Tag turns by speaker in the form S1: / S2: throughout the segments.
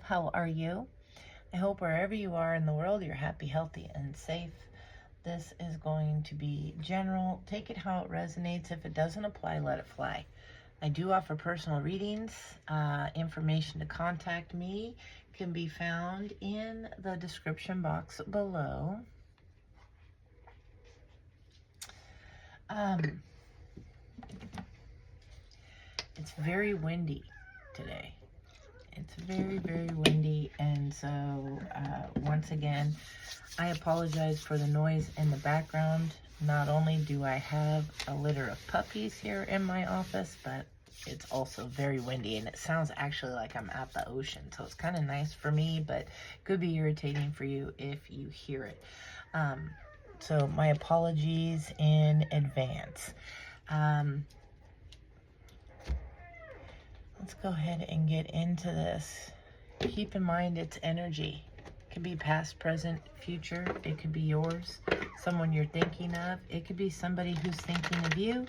S1: How are you? I hope wherever you are in the world, you're happy, healthy, and safe. This is going to be general. Take it how it resonates. If it doesn't apply, let it fly. I do offer personal readings. Information to contact me can be found in the description box below. It's very windy today. It's very, very windy, and so once again, I apologize for the noise in the background. Not only do I have a litter of puppies here in my office, but it's also very windy, and it sounds actually like I'm at the ocean, so it's kind of nice for me, but could be irritating for you if you hear it. So my apologies in advance. Let's go ahead and get into this. Keep in mind it's energy. It could be past, present, future. It could be yours, someone you're thinking of. It could be somebody who's thinking of you.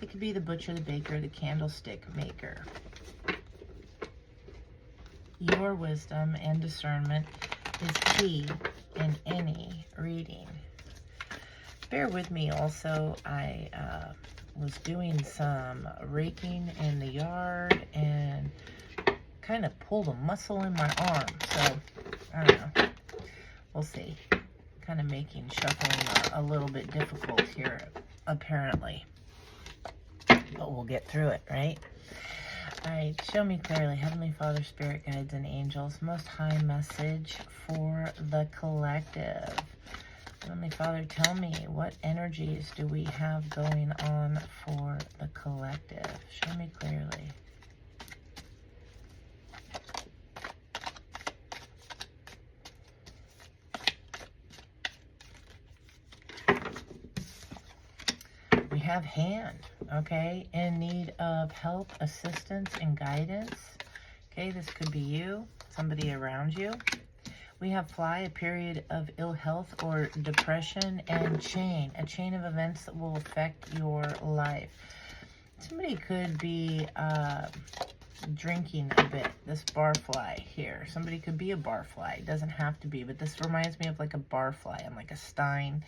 S1: It could be the butcher, the baker, the candlestick maker. Your wisdom and discernment is key in any reading. Bear with me also. I was doing some raking in the yard and kind of pulled a muscle in my arm. So, I don't know. We'll see. Kind of making shuffling a little bit difficult here, apparently. But we'll get through it, right? All right, show me clearly. Heavenly Father, Spirit Guides, and Angels. Most High message for the collective. Heavenly Father, tell me, what energies do we have going on for the collective? Show me clearly. We have hand, okay? In need of help, assistance, and guidance. Okay, this could be you, somebody around you. We have fly, a period of ill health or depression, and chain, a chain of events that will affect your life. Somebody could be drinking a bit, this barfly here. Somebody could be a barfly. It doesn't have to be, but this reminds me of like a barfly and like a stein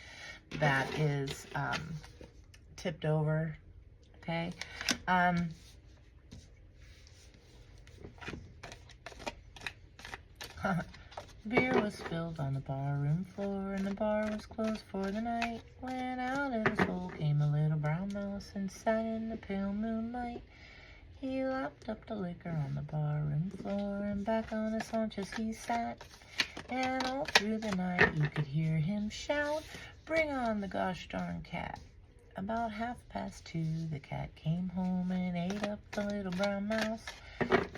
S1: that is tipped over, okay? Beer was spilled on the barroom floor, and the bar was closed for the night. When out of his hole came a little brown mouse and sat in the pale moonlight. He lapped up the liquor on the barroom floor, and back on his haunches he sat. And all through the night you could hear him shout, "Bring on the gosh darn cat." About 2:30, the cat came home and ate up the little brown mouse.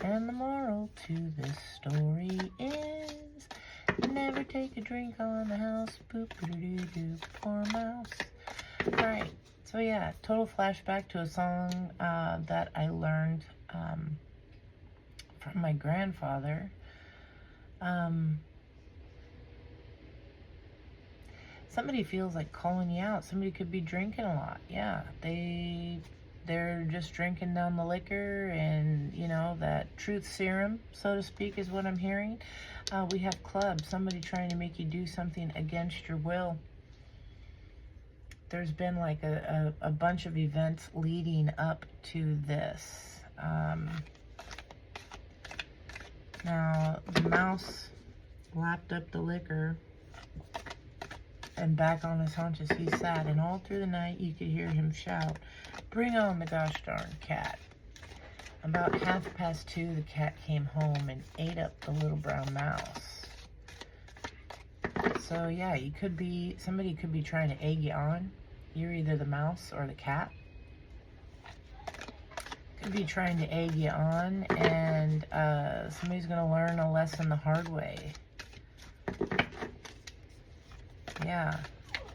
S1: And the moral to this story is, never take a drink on the house. Boop-a-doo-doo-doo, poor mouse. Alright, so yeah, total flashback to a song that I learned from my grandfather. Somebody feels like calling you out. Somebody could be drinking a lot. Yeah, they're just drinking down the liquor, and you know, that truth serum, so to speak, is what I'm hearing. We have clubs, somebody trying to make you do something against your will. There's been like a bunch of events leading up to this. Now, the mouse lapped up the liquor, and back on his haunches he sat, and all through the night you could hear him shout, "Bring on the gosh darn cat." About 2:30, the cat came home and ate up the little brown mouse. So yeah, somebody could be trying to egg you on. You're either the mouse or the cat. Could be trying to egg you on, and somebody's going to learn a lesson the hard way. Yeah,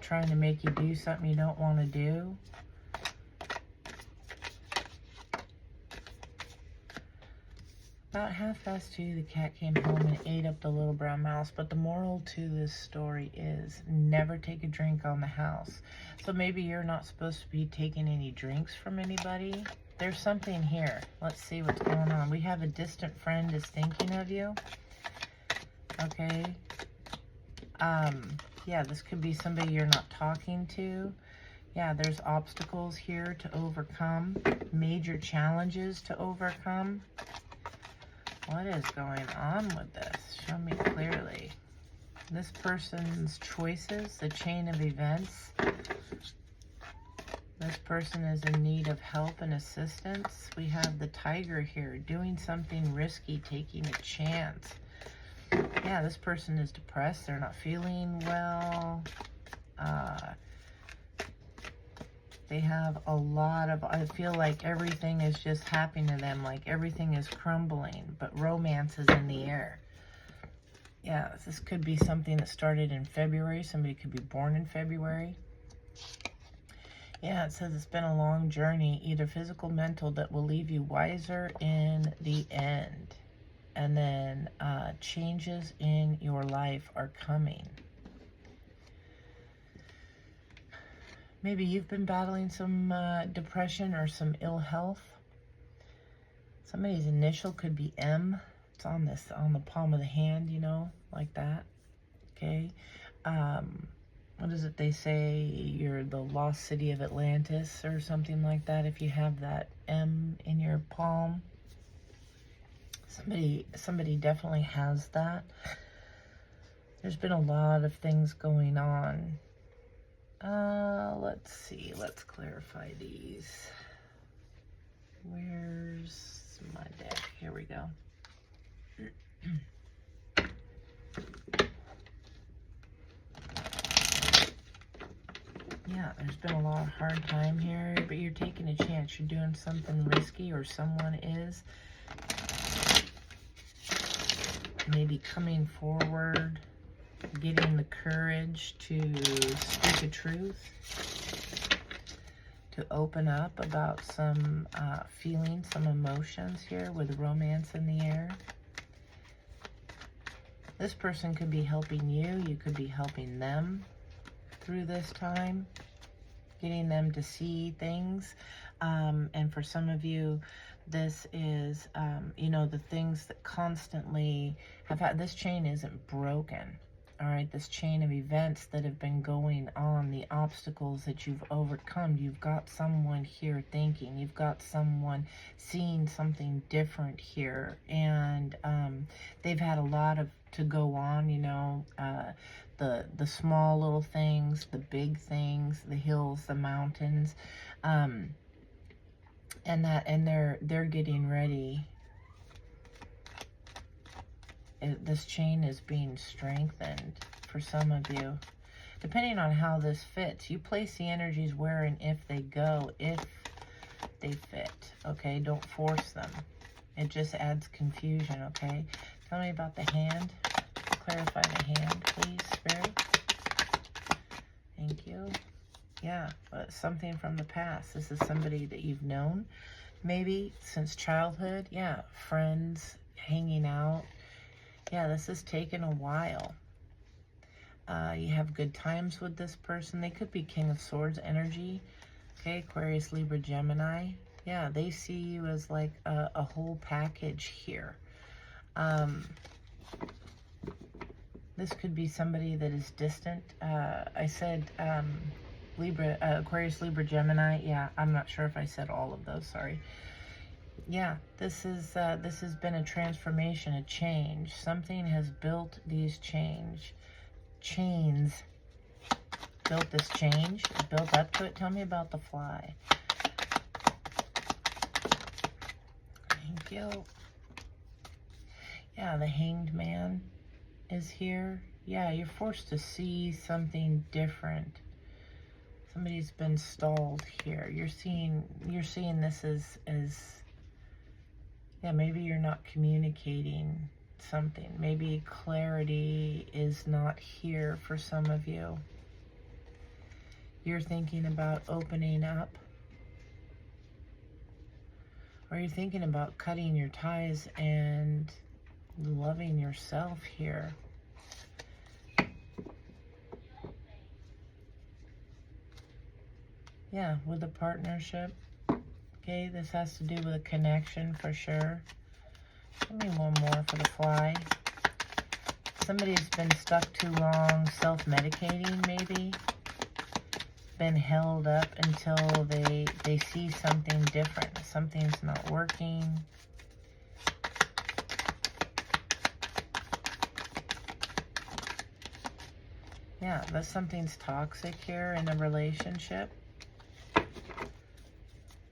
S1: trying to make you do something you don't want to do. About 2:30, the cat came home and ate up the little brown mouse. But the moral to this story is, never take a drink on the house. So maybe you're not supposed to be taking any drinks from anybody. There's something here. Let's see what's going on. We have a distant friend is thinking of you. okay? Yeah, this could be somebody you're not talking to. Yeah, there's obstacles here to overcome, major challenges to overcome. What is going on with this? Show me clearly. This person's choices, the chain of events. This person is in need of help and assistance. We have the tiger here, doing something risky, taking a chance. Yeah, this person is depressed. They're not feeling well. They have a lot of, I feel like everything is just happening to them, like everything is crumbling, but romance is in the air. Yeah, this could be something that started in February. Somebody could be born in February. Yeah, it says it's been a long journey, either physical, mental, that will leave you wiser in the end. And then changes in your life are coming. Maybe you've been battling some depression or some ill health. Somebody's initial could be M. It's on the palm of the hand, you know, like that. Okay. What is it they say? You're the lost city of Atlantis or something like that if you have that M in your palm. Somebody definitely has that. There's been a lot of things going on. Let's see. Let's clarify these. Where's my deck? Here we go. Yeah, there's been a lot of hard time here, but you're taking a chance. You're doing something risky, or someone is. Maybe coming forward, getting the courage to speak a truth, to open up about some feelings, some emotions here with romance in the air. This person could be helping you. You could be helping them through this time, getting them to see things. And for some of you, this is, you know, the things that constantly have had, this chain isn't broken. All right, this chain of events that have been going on, the obstacles that you've overcome, you've got someone here thinking, you've got someone seeing something different here, and they've had a lot of to go on, you know, the small little things, the big things, the hills, the mountains, and they're getting ready. This chain is being strengthened for some of you. Depending on how this fits, you place the energies where and if they go, if they fit, okay? Don't force them. It just adds confusion, okay? Tell me about the hand. Clarify the hand, please, Spirit. Thank you. Yeah, something from the past. This is somebody that you've known, maybe since childhood. Yeah, friends, hanging out. Yeah, this has taken a while. You have good times with this person. They could be King of Swords energy. Okay, Aquarius, Libra, Gemini. Yeah, they see you as like a whole package here. This could be somebody that is distant. I said Libra, Aquarius, Libra, Gemini. Yeah, I'm not sure if I said all of those. Sorry. Yeah, this has been a transformation, a change. Something has built these chains, built this change, built up to it. Tell me about the fly. Thank you. Yeah, the Hanged Man is here. Yeah, you're forced to see something different. Somebody's been stalled here. You're seeing this as yeah, maybe you're not communicating something. Maybe clarity is not here for some of you. You're thinking about opening up, or you're thinking about cutting your ties and loving yourself here. Yeah, with a partnership. Okay, this has to do with a connection for sure. Give me one more for the fly. somebody's been stuck too long self-medicating, maybe. Been held up until they see something different. Something's not working. Yeah, that something's toxic here in a relationship.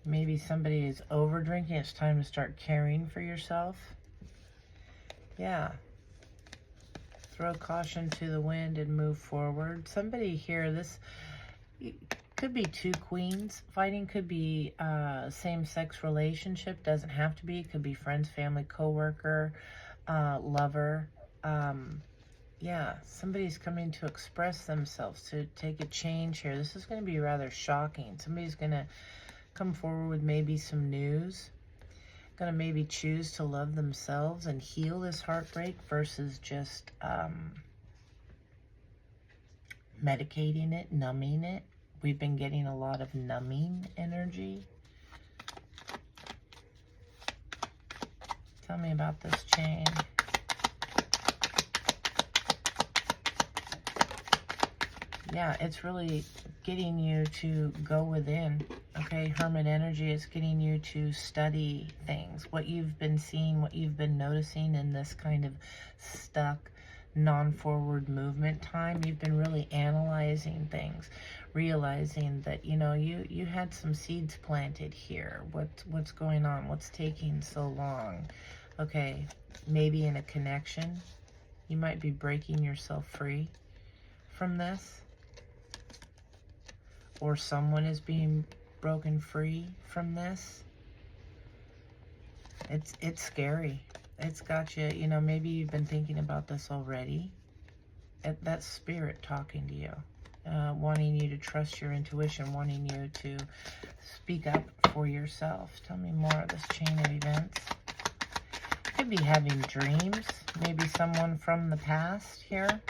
S1: Maybe somebody is over drinking. It's time to start caring for yourself. Yeah. Throw caution to the wind and move forward. Somebody here, this could be two queens fighting. Could be same-sex relationship. Doesn't have to be. It could be friends, family, co-worker, lover. Yeah, somebody's coming to express themselves, to take a change here. This is going to be rather shocking. Somebody's going to come forward with maybe some news. Going to maybe choose to love themselves and heal this heartbreak versus just medicating it, numbing it. We've been getting a lot of numbing energy. Tell me about this chain. Yeah, it's really getting you to go within, okay? Hermit energy is getting you to study things, what you've been seeing, what you've been noticing in this kind of stuck, non-forward movement time. You've been really analyzing things, realizing that, you know, you had some seeds planted here. What's going on? What's taking so long? Okay, maybe in a connection, you might be breaking yourself free from this. Or someone is being broken free from this. It's scary. It's got you, you know, maybe you've been thinking about this already. That's spirit talking to you. Wanting you to trust your intuition, wanting you to speak up for yourself. Tell me more of this chain of events. Could be having dreams. Maybe someone from the past here.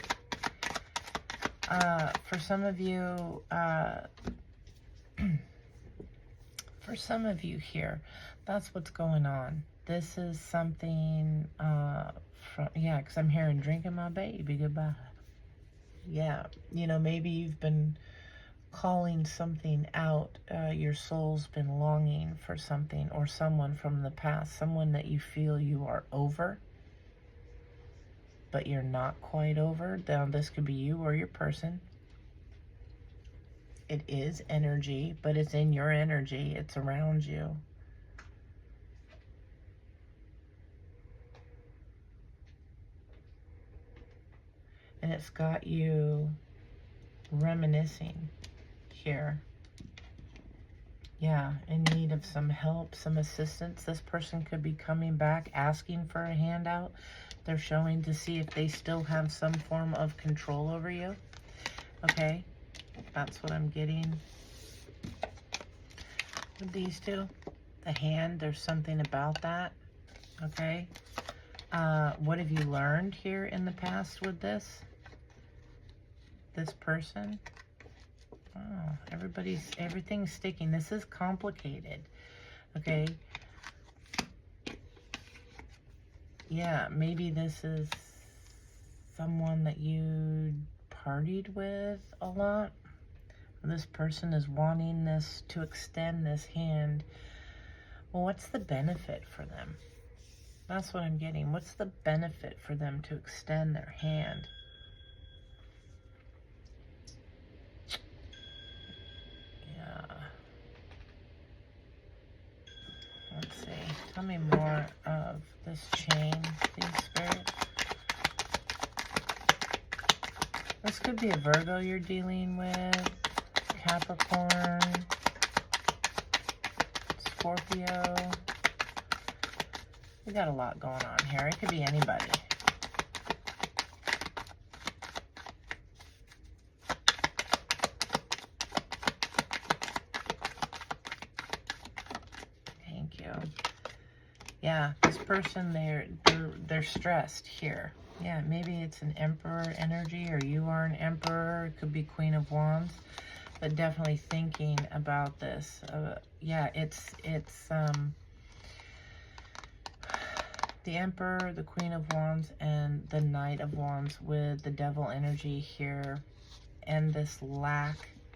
S1: For some of you, here, that's what's going on. This is something, yeah, because I'm hearing drinking my baby goodbye. Yeah, you know, maybe you've been calling something out. Your soul's been longing for something or someone from the past, someone that you feel you are over, but you're not quite over. Now, this could be you or your person. It is energy, but it's in your energy. It's around you. And it's got you reminiscing here. Yeah, in need of some help, some assistance. This person could be coming back, asking for a handout. They're showing to see if they still have some form of control over you. Okay, that's what I'm getting with these two. The hand, there's something about that. Okay, what have you learned here in the past with this person? Oh, everything's sticking. This is complicated. Okay. Yeah, maybe this is someone that you partied with a lot. This person is wanting this to extend this hand. Well, what's the benefit for them? That's what I'm getting. What's the benefit for them to extend their hand? Let's see. Tell me more of this chain, please, Spirit. This could be a Virgo you're dealing with, Capricorn, Scorpio. We got a lot going on here. It could be anybody. Yeah, this person, they're stressed here. Yeah, maybe it's an Emperor energy, or you are an Emperor. It could be Queen of Wands, but definitely thinking about this. Yeah, it's The Emperor, the Queen of Wands, and the Knight of Wands with the Devil energy here. And this lack.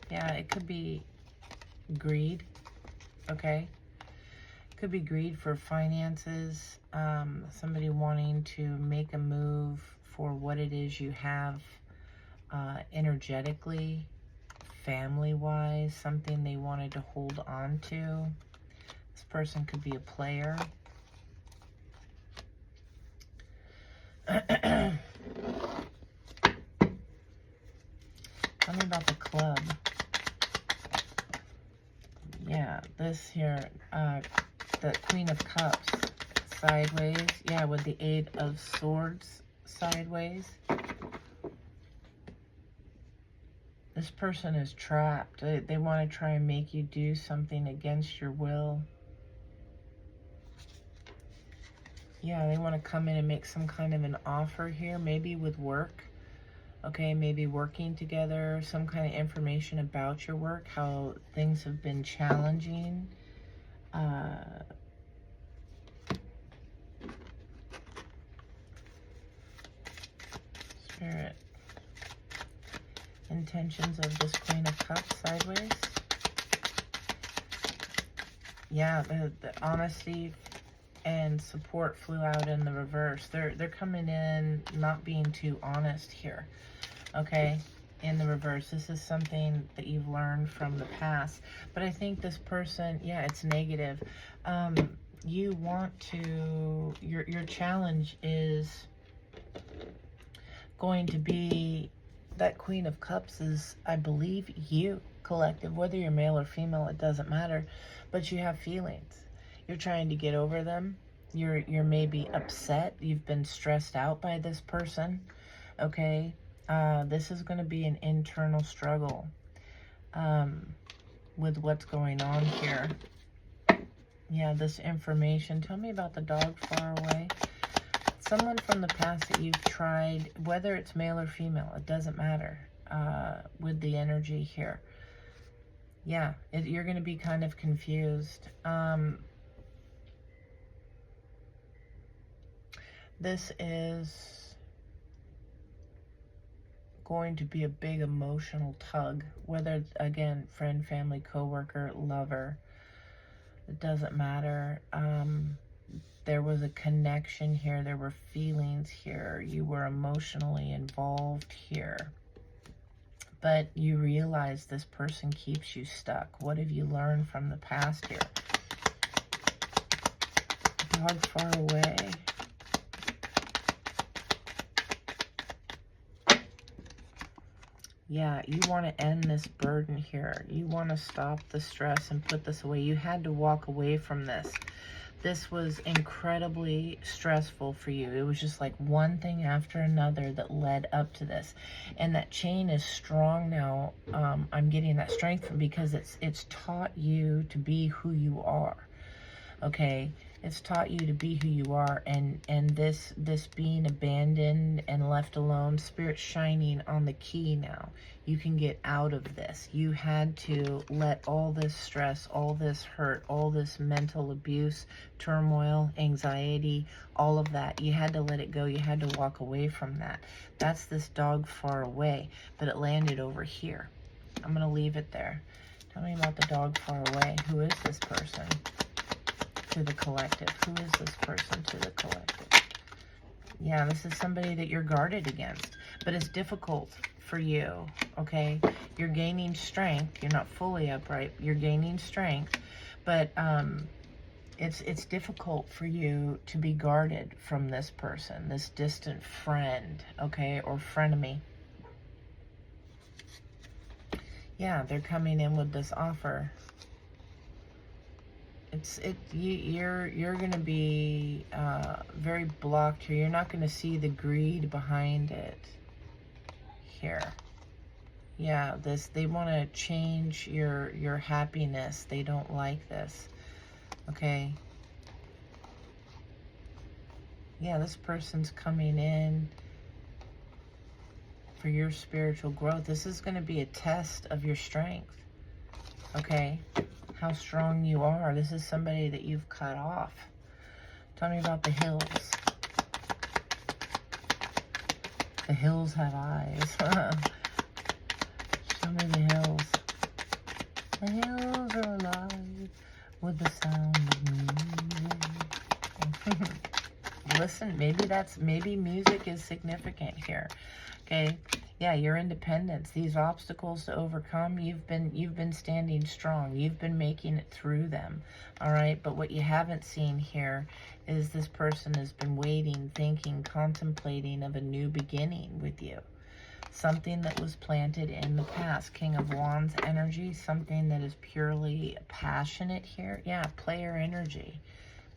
S1: Yeah, it could be greed. Okay. Could be greed for finances. Somebody wanting to make a move for what it is you have energetically, family-wise, something they wanted to hold on to. This person could be a player. Tell me about the Club. Yeah, this here, the Queen of Cups sideways. Yeah, with the Eight of Swords sideways. This person is trapped. They want to try and make you do something against your will. Yeah, they want to come in and make some kind of an offer here, maybe with work. Okay, maybe working together, some kind of information about your work, how things have been challenging. Spirit. Intentions of this Queen of Cups sideways. Yeah, the honesty and support flew out in the reverse. They're coming in not being too honest here. Okay, in the reverse. This is something that you've learned from the past. But I think this person, yeah, it's negative. You want to, your challenge is going to be, that Queen of Cups is, I believe, you, collective. Whether you're male or female, it doesn't matter. But you have feelings. You're trying to get over them. You're maybe upset. You've been stressed out by this person. Okay? This is going to be an internal struggle with what's going on here. Yeah, this information. Tell me about the dog far away. Someone from the past that you've tried, whether it's male or female, it doesn't matter with the energy here. Yeah, you're going to be kind of confused. This is going to be a big emotional tug, whether, again, friend, family, coworker, lover, it doesn't matter. There was a connection here. There were feelings here. You were emotionally involved here. But you realize this person keeps you stuck. What have you learned from the past here? Dog far away. Yeah, you want to end this burden here. You want to stop the stress and put this away. You had to walk away from this. This was incredibly stressful for you. It was just like one thing after another that led up to this. And that chain is strong now. I'm getting that strength because it's taught you to be who you are. Okay? It's taught you to be who you are, and this being abandoned and left alone, Spirit shining on the key now. You can get out of this. You had to let all this stress, all this hurt, all this mental abuse, turmoil, anxiety, all of that. You had to let it go. You had to walk away from that. That's this dog far away, but it landed over here. I'm going to leave it there. Tell me about the dog far away. Who is this person? To the collective. Who is this person to the collective? Yeah, this is somebody that you're guarded against, but it's difficult for you, okay? You're gaining strength. You're not fully upright. You're gaining strength, but it's difficult for you to be guarded from this person, this distant friend, okay, or frenemy. Yeah, they're coming in with this offer. You're going to be very blocked here. You're not going to see the greed behind it here. Yeah, they want to change your happiness. They don't like this. Okay. Yeah, this person's coming in for your spiritual growth. This is going to be a test of your strength. Okay. How strong you are. This is somebody that you've cut off. Tell me about the hills. The hills have eyes. Show me the hills. The hills are alive with the sound of music. Listen, maybe music is significant here. Okay. Yeah, your independence, these obstacles to overcome, you've been standing strong. You've been making it through them. All right. But what you haven't seen here is this person has been waiting, thinking, contemplating of a new beginning with you. Something that was planted in the past. King of Wands energy, something that is purely passionate here. Yeah, player energy.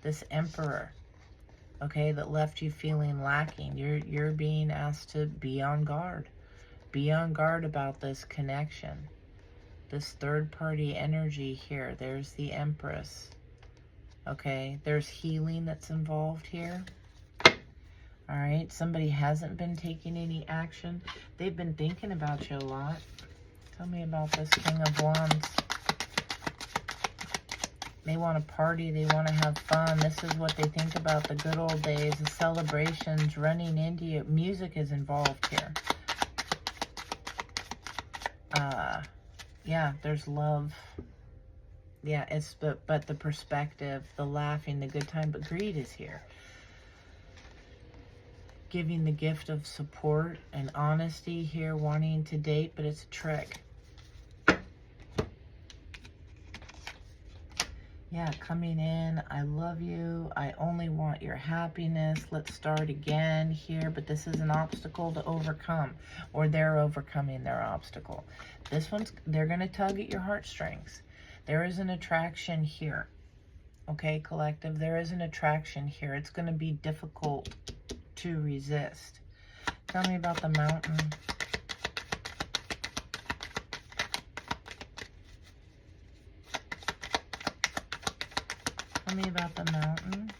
S1: This Emperor, okay, that left you feeling lacking. You're being asked to be on guard. Be on guard about this connection. This third-party energy here. There's the Empress. Okay, there's healing that's involved here. All right, somebody hasn't been taking any action. They've been thinking about you a lot. Tell me about this King of Wands. They want to party. They want to have fun. This is what they think about, the good old days, the celebrations, running into you. Music is involved here. Yeah, there's love. Yeah, it's but the perspective, the laughing, the good time, but greed is here. Giving the gift of support and honesty here, wanting to date, but it's a trick. Yeah, coming in, I love you, I only want your happiness, let's start again here, but this is an obstacle to overcome, or they're overcoming their obstacle. This one's, they're going to tug at your heartstrings. There is an attraction here, okay, collective, there is an attraction here. It's going to be difficult to resist. Tell me about the Mountain. Tell me about the Mountain.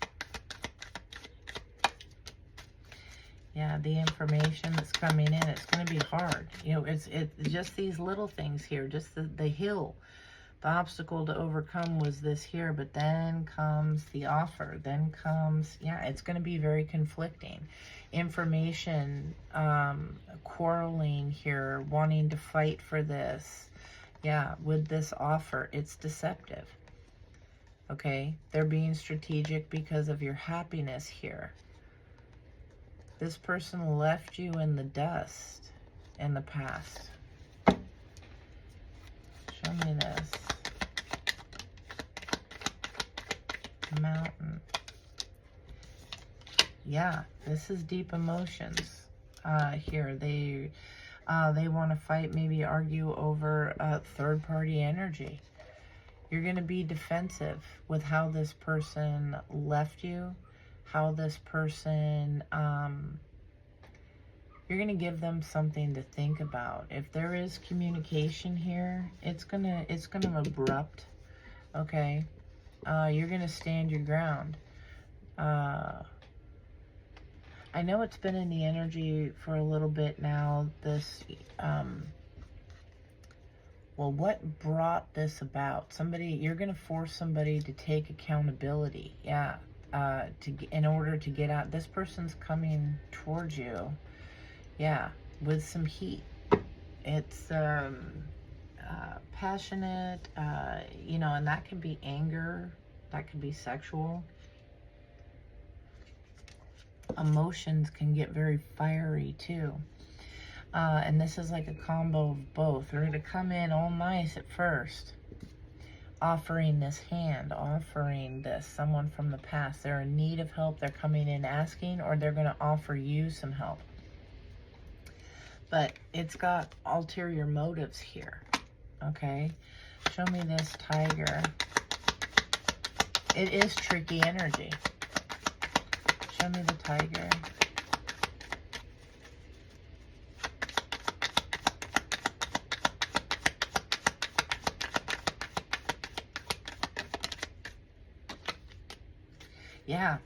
S1: Yeah, the information that's coming in, it's going to be hard. You know, it's just these little things here, just the hill. The obstacle to overcome was this here, but then comes the offer. Then comes, yeah, it's going to be very conflicting. Information, quarreling here, wanting to fight for this. Yeah, with this offer, it's deceptive. Okay, they're being strategic because of your happiness here. This person left you in the dust in the past. Show me this. Mountain. Yeah, this is deep emotions here. They want to fight, maybe argue over third-party energy. You're going to be defensive with how this person left you, how this person, you're going to give them something to think about. If there is communication here, it's going to abrupt, okay? You're going to stand your ground. I know it's been in the energy for a little bit now, this, well, what brought this about? Somebody, you're going to force somebody to take accountability. Yeah. In order to get out. This person's coming towards you. Yeah. With some heat. It's, passionate, you know, and that can be anger. That can be sexual. Emotions can get very fiery too. And this is like a combo of both. They're going to come in all nice at first, offering this hand, offering this, someone from the past. They're in need of help. They're coming in asking, or they're going to offer you some help. But it's got ulterior motives here, okay? Show me this Tiger. It is tricky energy. Show me the Tiger. Yeah,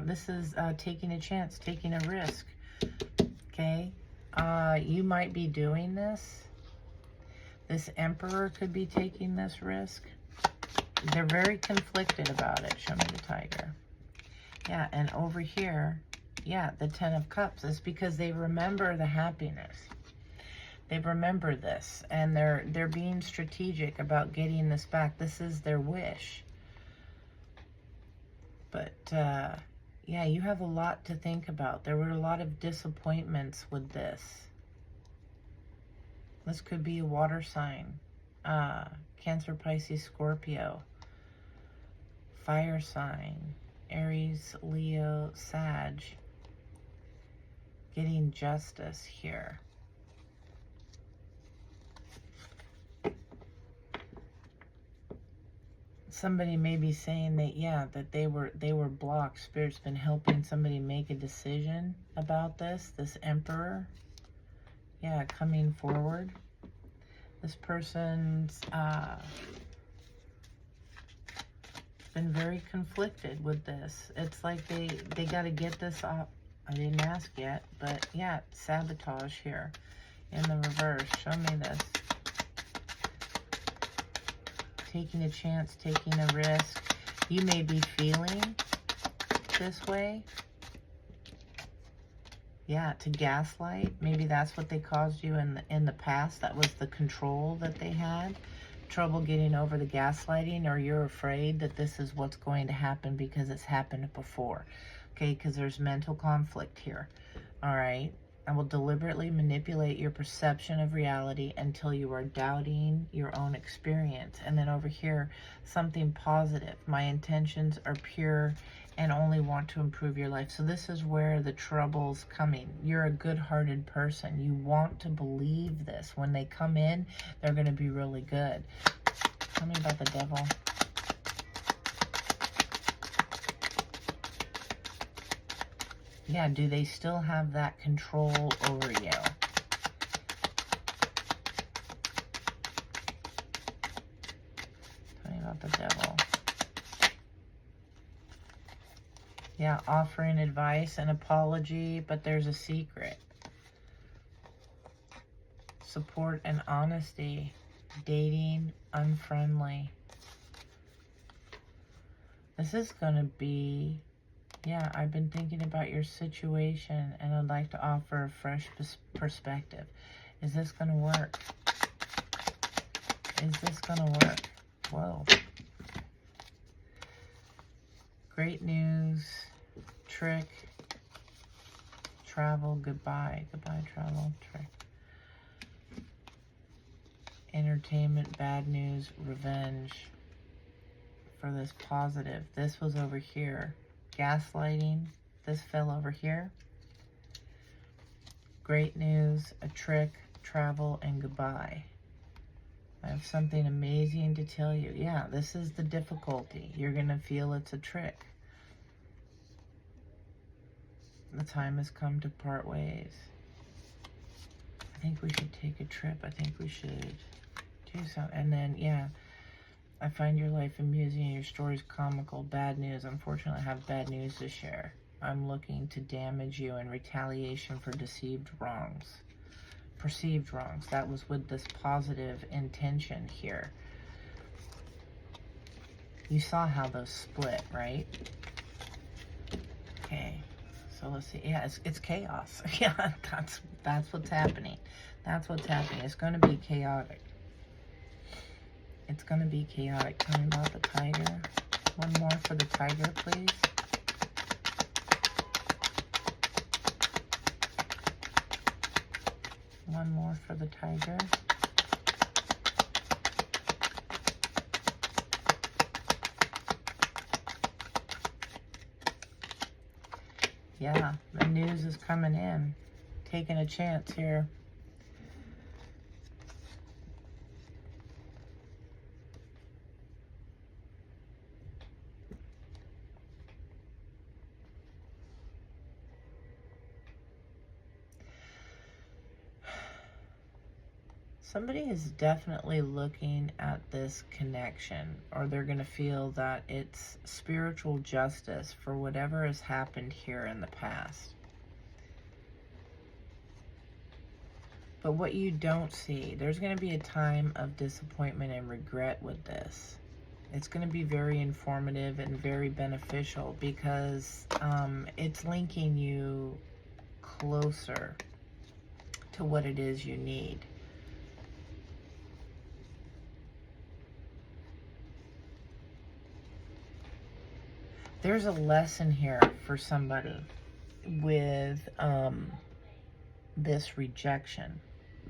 S1: this is taking a chance, taking a risk, okay? You might be doing this. This Emperor could be taking this risk. They're very conflicted about it. Show me the Tiger. Yeah, and over here, Yeah, the Ten of Cups is because they remember the happiness. They remember this, and they're being strategic about getting this back. This is their wish. But, yeah, you have a lot to think about. There were a lot of disappointments with this. This could be a water sign. Cancer, Pisces, Scorpio. Fire sign. Aries, Leo, Sag. Getting justice here. Somebody may be saying that, yeah, that they were blocked. Spirit's been helping somebody make a decision about this Emperor. Yeah, coming forward. This person's been very conflicted with this. It's like they got to get this off. I didn't ask yet, but yeah, sabotage here in the reverse. Show me this. Taking a chance, taking a risk. You may be feeling this way. Yeah, to gaslight. Maybe that's what they caused you in the past. That was the control that they had. Trouble getting over the gaslighting, or you're afraid that this is what's going to happen because it's happened before. Okay, because there's mental conflict here. All right. I will deliberately manipulate your perception of reality until you are doubting your own experience. And then over here, something positive. My intentions are pure and only want to improve your life. So this is where the trouble's coming. You're a good-hearted person. You want to believe this. When they come in, they're going to be really good. Tell me about the Devil. Yeah, do they still have that control over you? Tell me about the Devil. Yeah, offering advice and apology, but there's a secret. Support and honesty. Dating, unfriendly. This is going to be, yeah, I've been thinking about your situation and I'd like to offer a fresh perspective. Is this going to work? Is this going to work? Whoa. Great news, trick, travel, goodbye. Goodbye, travel, trick. Entertainment, bad news, revenge. For this positive, this was over here. Gaslighting, this fell over here. Great news, a trick, travel, and goodbye. I have something amazing to tell you. Yeah, this is the difficulty. You're going to feel it's a trick. The time has come to part ways. I think we should take a trip. I think we should do something. And then, yeah, I find your life amusing and your stories comical. Bad news. Unfortunately, I have bad news to share. I'm looking to damage you in retaliation for deceived wrongs. Perceived wrongs. That was with this positive intention here. You saw how those split, right? Okay. So let's see. Yeah, it's chaos. Yeah, that's what's happening. That's what's happening. It's going to be chaotic. It's going to be chaotic. Tell me about the Tiger. One more for the Tiger, please. One more for the Tiger. Yeah, the news is coming in. Taking a chance here. Somebody is definitely looking at this connection, or they're going to feel that it's spiritual justice for whatever has happened here in the past. But what you don't see, there's going to be a time of disappointment and regret with this. It's going to be very informative and very beneficial because it's linking you closer to what it is you need. There's a lesson here for somebody with this rejection,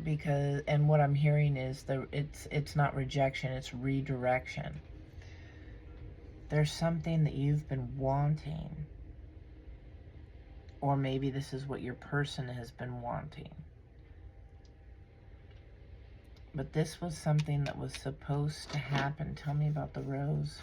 S1: because, and what I'm hearing is it's not rejection, it's redirection. There's something that you've been wanting, or maybe this is what your person has been wanting. But this was something that was supposed to happen. Tell me about the rose.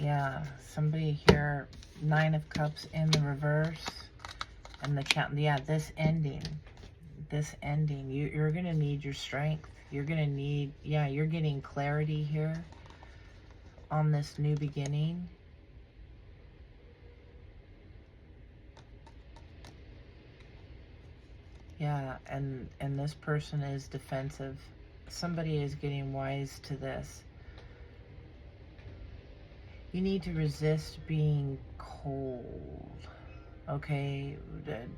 S1: Yeah, somebody here, 9 of Cups in the reverse, and the count. Yeah, this ending, you're going to need your strength. You're going to need, yeah, you're getting clarity here on this new beginning. Yeah, and this person is defensive. Somebody is getting wise to this. You need to resist being cold, okay?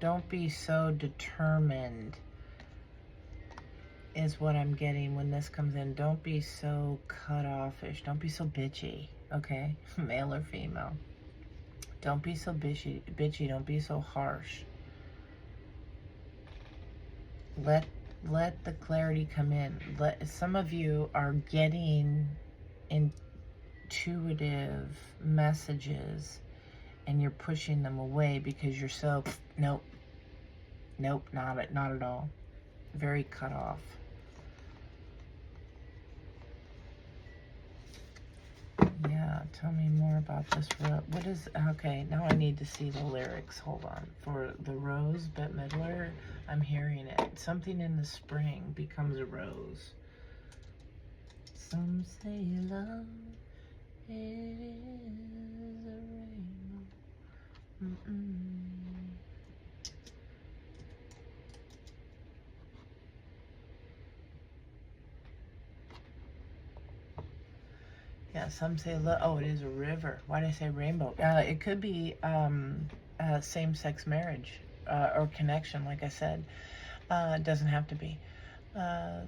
S1: Don't be so determined, is what I'm getting when this comes in. Don't be so cut-offish. Don't be so bitchy, okay? Male or female. Don't be so bitchy. Don't be so harsh. Let the clarity come in. Some of you are getting intuitive messages and you're pushing them away because you're so, nope, not at all. Very cut off. Yeah, tell me more about this. What is, okay, now I need to see the lyrics. Hold on. For the rose, Bette Midler, I'm hearing it. Something in the spring becomes a rose. Some say love, it is a rainbow. Yeah, some say love. Oh, it is a river. Why did I say rainbow? It could be same-sex marriage or connection, like I said. It doesn't have to be.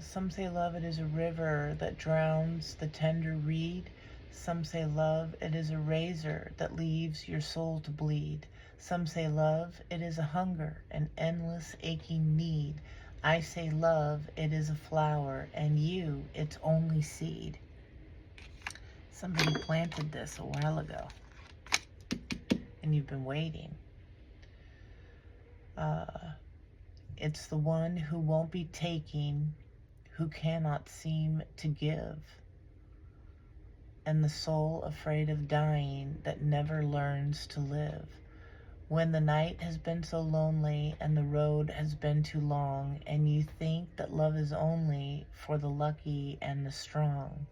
S1: Some say love, it is a river that drowns the tender reed. Some say love, it is a razor that leaves your soul to bleed. Some say love, it is a hunger, an endless aching need. I say love, it is a flower, and you, its only seed. Somebody planted this a while ago, and you've been waiting. It's the one who won't be taking, who cannot seem to give, and the soul afraid of dying that never learns to live. When the night has been so lonely and the road has been too long, and you think that love is only for the lucky and the strong,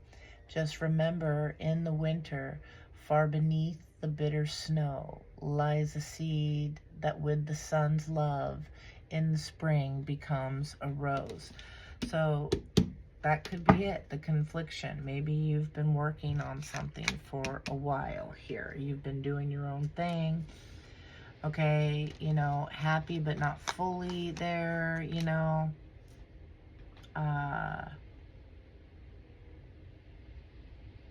S1: just remember, in the winter, far beneath the bitter snow, lies a seed that with the sun's love in the spring becomes a rose. So that could be it, the confliction. Maybe you've been working on something for a while here. You've been doing your own thing. Okay, you know, happy but not fully there, you know.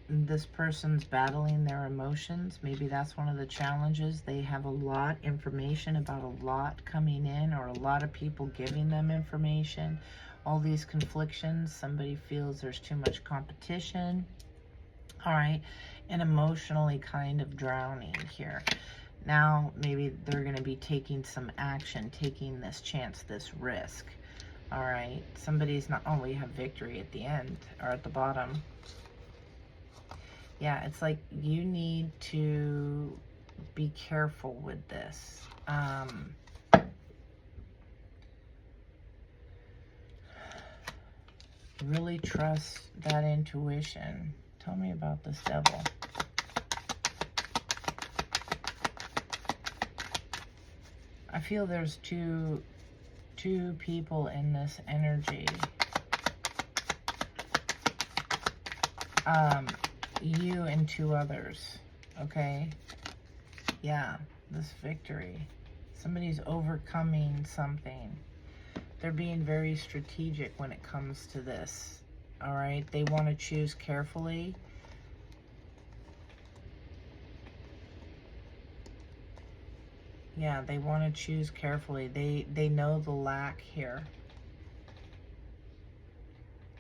S1: This person's battling their emotions. Maybe that's one of the challenges. They have a lot information about a lot coming in, or a lot of people giving them information. All these conflictions. Somebody feels there's too much competition. All right. And emotionally kind of drowning here. Now, maybe they're going to be taking some action, taking this chance, this risk. All right. Somebody's not, oh, we have victory at the end, or at the bottom. Yeah, it's like you need to be careful with this. Really trust that intuition. Tell me about this devil. I feel there's two people in this energy. You and two others, okay? Yeah, this victory. Somebody's overcoming something. They're being very strategic when it comes to this, all right? They want to choose carefully. Yeah, they want to choose carefully. They know the lack here.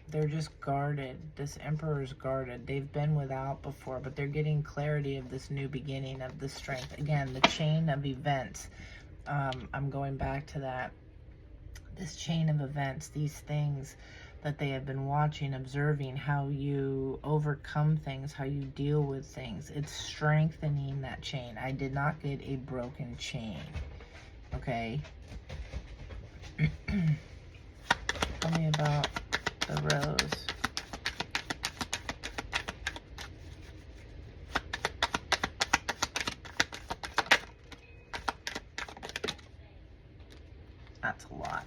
S1: They're just guarded. This Emperor's guarded. They've been without before, but they're getting clarity of this new beginning, of the strength. Again, the chain of events. I'm going back to that. This chain of events, these things that they have been watching, observing, how you overcome things, how you deal with things. It's strengthening that chain. I did not get a broken chain. Okay? Tell me about the rose. That's a lot.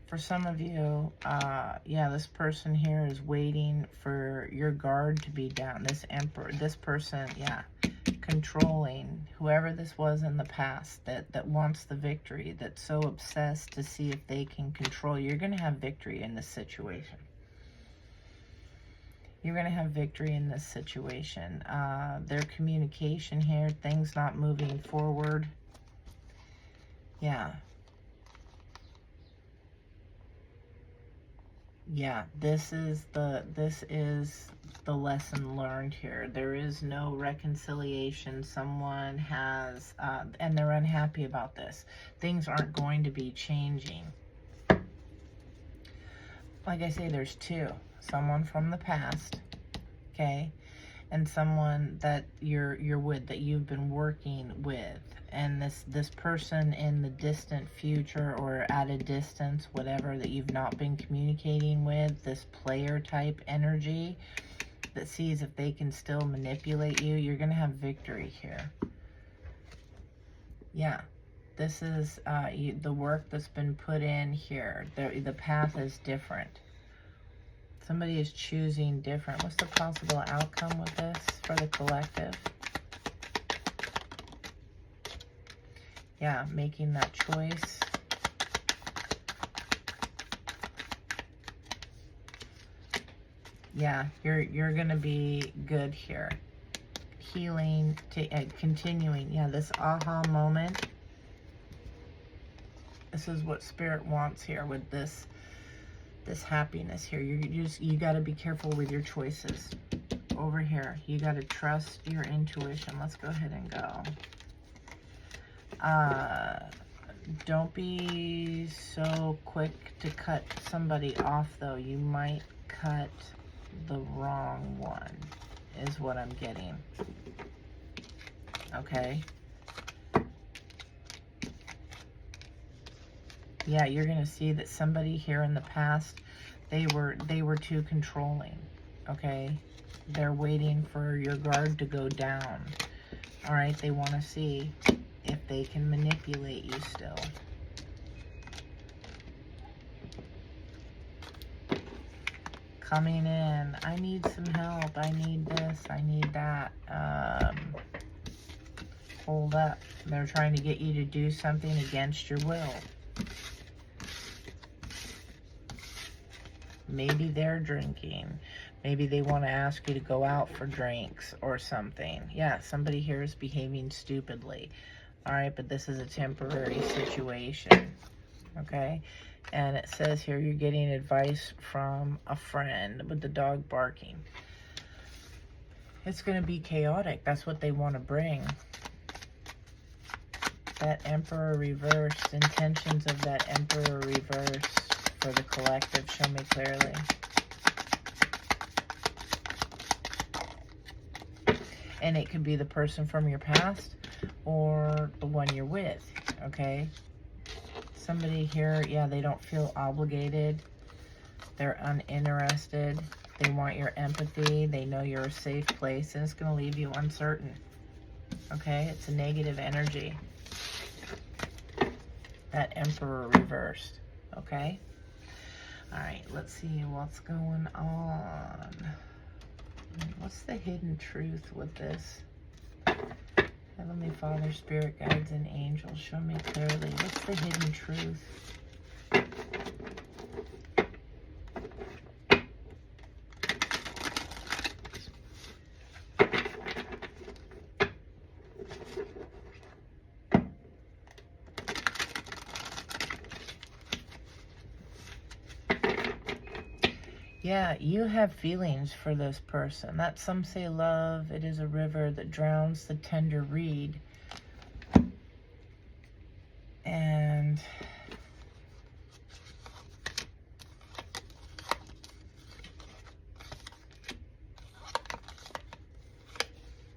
S1: For some of you, yeah, this person here is waiting for your guard to be down. This Emperor, this person, yeah, controlling whoever this was in the past that wants the victory, that's so obsessed to see if they can control. You're going to have victory in this situation. You're going to have victory in this situation. Their communication here, things not moving forward. Yeah. Yeah, this is the lesson learned here. There is no reconciliation. Someone has, and they're unhappy about this. Things aren't going to be changing. Like I say, there's two. Someone from the past, okay, and someone that you're with, that you've been working with. And this person in the distant future or at a distance, whatever, that you've not been communicating with, this player type energy that sees if they can still manipulate you, you're going to have victory here. Yeah, this is the work that's been put in here. The path is different. Somebody is choosing different. What's the possible outcome with this for the collective? Yeah, making that choice. Yeah, you're gonna be good here. Healing, continuing. Yeah, this aha moment. This is what Spirit wants here with this happiness here. You got to be careful with your choices. Over here, you got to trust your intuition. Let's go ahead and go. Don't be so quick to cut somebody off, though. You might cut the wrong one, is what I'm getting. Okay? Yeah, you're going to see that somebody here in the past, they were too controlling. Okay? They're waiting for your guard to go down. All right? They want to see if they can manipulate you still. Coming in. I need some help. I need this. I need that. Hold up. They're trying to get you to do something against your will. Maybe they're drinking. Maybe they want to ask you to go out for drinks or something. Yeah, somebody here is behaving stupidly. All right, but this is a temporary situation, okay? And it says here you're getting advice from a friend with the dog barking. It's going to be chaotic. That's what they want to bring. That Emperor reversed, intentions of that Emperor reversed for the collective. Show me clearly. And it could be the person from your past or the one you're with, okay? Somebody here, yeah, they don't feel obligated. They're uninterested. They want your empathy. They know you're a safe place, and it's going to leave you uncertain. Okay, it's a negative energy. That Emperor reversed. Okay. All right, let's see what's going on. What's the hidden truth with this? Heavenly Father, Spirit Guides, and Angels, show me clearly. What's the hidden truth? Yeah, you have feelings for this person. That some say love, it is a river that drowns the tender reed. And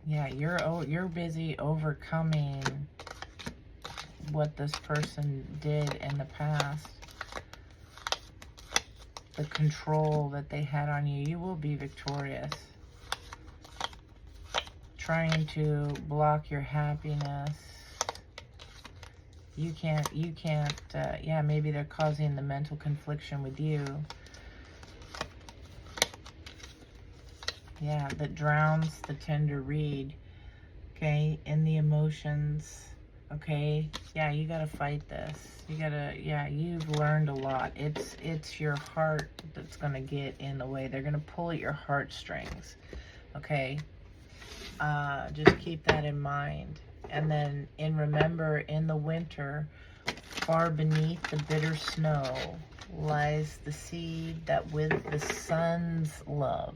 S1: yeah, you're busy overcoming what this person did in the past. The control that they had on you. You will be victorious. Trying to block your happiness. You can't, yeah, maybe they're causing the mental confliction with you. Yeah, that drowns the tender reed, okay, in the emotions, okay? Yeah, you gotta fight this. You gotta, yeah, you've learned a lot. It's your heart that's gonna get in the way. They're gonna pull at your heartstrings, okay? Just keep that in mind. And then, remember, in the winter, far beneath the bitter snow, lies the seed that with the sun's love,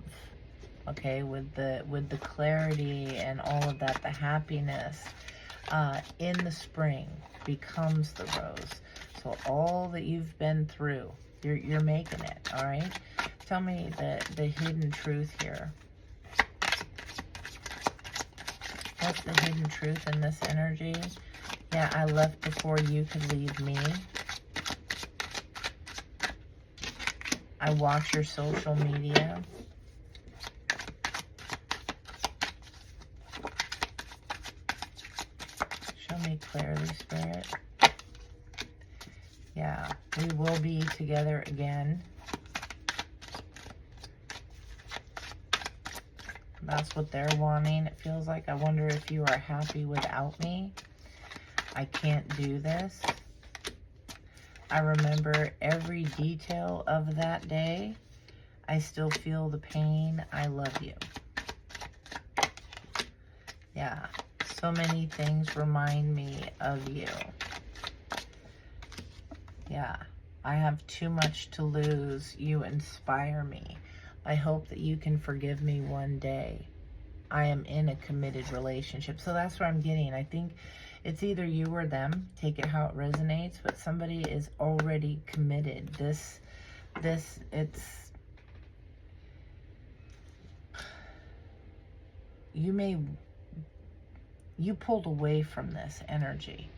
S1: okay, with the clarity and all of that, the happiness, in the spring becomes the rose. So all that you've been through, you're making it, all right? Tell me the hidden truth here. What's the hidden truth in this energy? Yeah, I left before you could leave me. I watch your social media. Show me clearly, Spirit. Yeah, we will be together again. That's what they're wanting. It feels like, I wonder if you are happy without me. I can't do this. I remember every detail of that day. I still feel the pain. I love you. Yeah, so many things remind me of you. Yeah, I have too much to lose. You inspire me. I hope that you can forgive me one day. I am in a committed relationship. So that's what I'm getting. I think it's either you or them. Take it how it resonates. But somebody is already committed. You pulled away from this energy.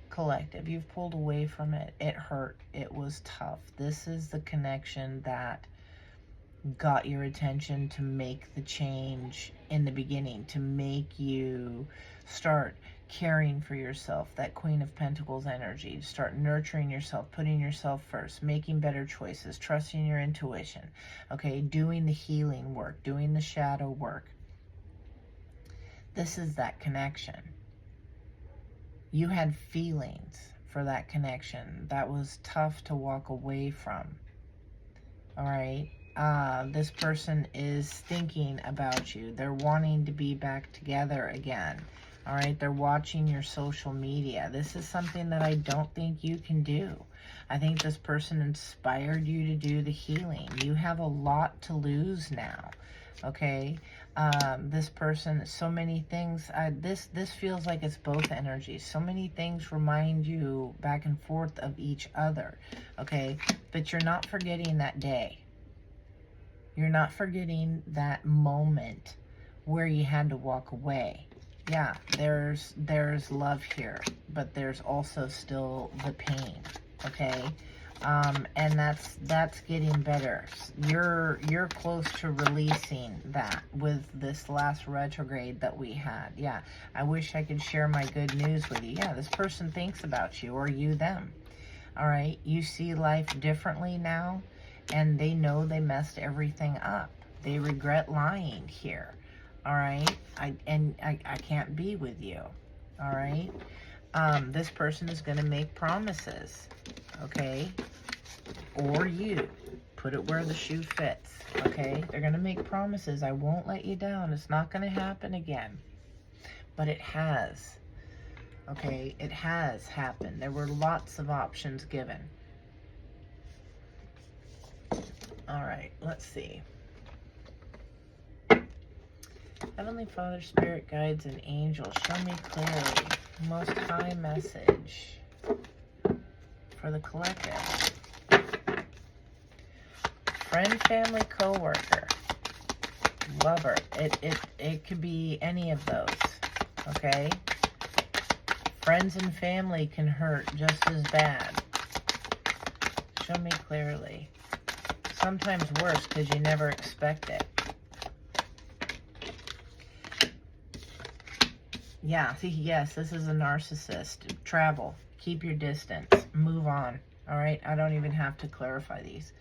S1: Collective. You've pulled away from it. It hurt. It was tough. This is the connection that got your attention to make the change in the beginning, to make you start caring for yourself, that Queen of Pentacles energy, start nurturing yourself, putting yourself first, making better choices, trusting your intuition, okay, doing the healing work, doing the shadow work. This is that connection. You had feelings for that connection. That was tough to walk away from, all right? This person is thinking about you. They're wanting to be back together again. All right, they're watching your social media. This is something that I don't think you can do. I think this person inspired you to do the healing. You have a lot to lose now, okay? This person, so many things, this feels like it's both energies. So many things remind you back and forth of each other, okay? But you're not forgetting that day. You're not forgetting that moment where you had to walk away. Yeah, there's love here, but there's also still the pain, okay? And that's getting better. You're close to releasing that with this last retrograde that we had. Yeah, I wish I could share my good news with you. Yeah, this person thinks about you, or you them. All right, you see life differently now, and they know they messed everything up. They regret lying here. All right, I can't be with you. All right, this person is going to make promises. Okay, or you put it where the shoe fits. Okay, they're going to make promises. I won't let you down. It's not going to happen again, but it has. Okay, it has happened. There were lots of options given. All right, let's see. Heavenly Father, Spirit, Guides, and Angels, show me clearly Most High message for the collective. Friend, family, co-worker, lover. It could be any of those, okay? Friends and family can hurt just as bad. Show me clearly. Sometimes worse because you never expect it. Yeah, see, yes, this is a narcissist. Travel. Keep your distance. Move on. All right? I don't even have to clarify these.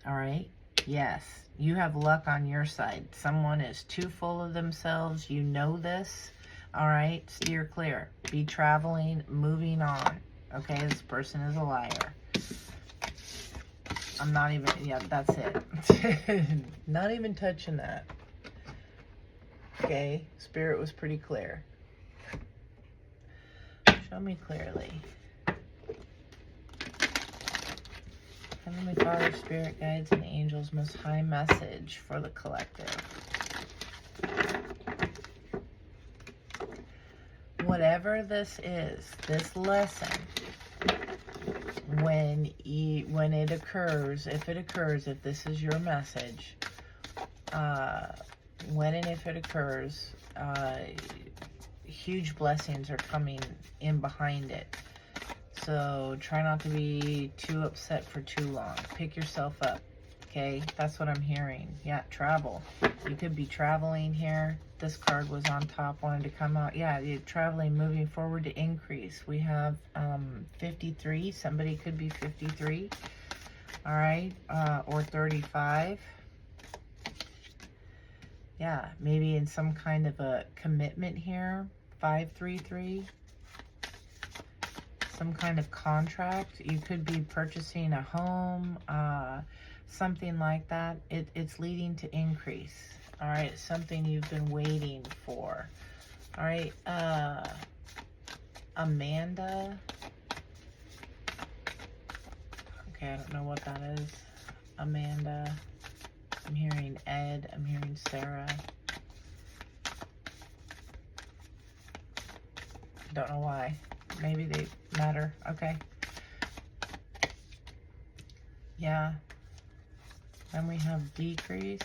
S1: All right? Yes. You have luck on your side. Someone is too full of themselves. You know this. All right? Steer clear. Be traveling. Moving on. Okay? This person is a liar. I'm not even... Yeah, that's it. Not even touching that. Okay? Spirit was pretty clear. Show me clearly. Heavenly Father, Spirit, Guides, and Angels, Most High message for the collective. Whatever this is, this lesson, when it occurs, if this is your message, when and if it occurs, huge blessings are coming in behind it. So try not to be too upset for too long. Pick yourself up, okay? That's what I'm hearing. Yeah, travel. You could be traveling here. This card was on top, wanted to come out. Yeah, you're traveling, moving forward to increase. We have 53. Somebody could be 53. All right, or 35. Yeah, maybe in some kind of a commitment here. 533. Some kind of contract. You could be purchasing a home, something like that. It's leading to increase. All right, something you've been waiting for. All right, Amanda. Okay, I don't know what that is. Amanda. I'm hearing Ed. I'm hearing Sarah. Don't know why. Maybe they matter. Okay. Yeah. Then we have decrease.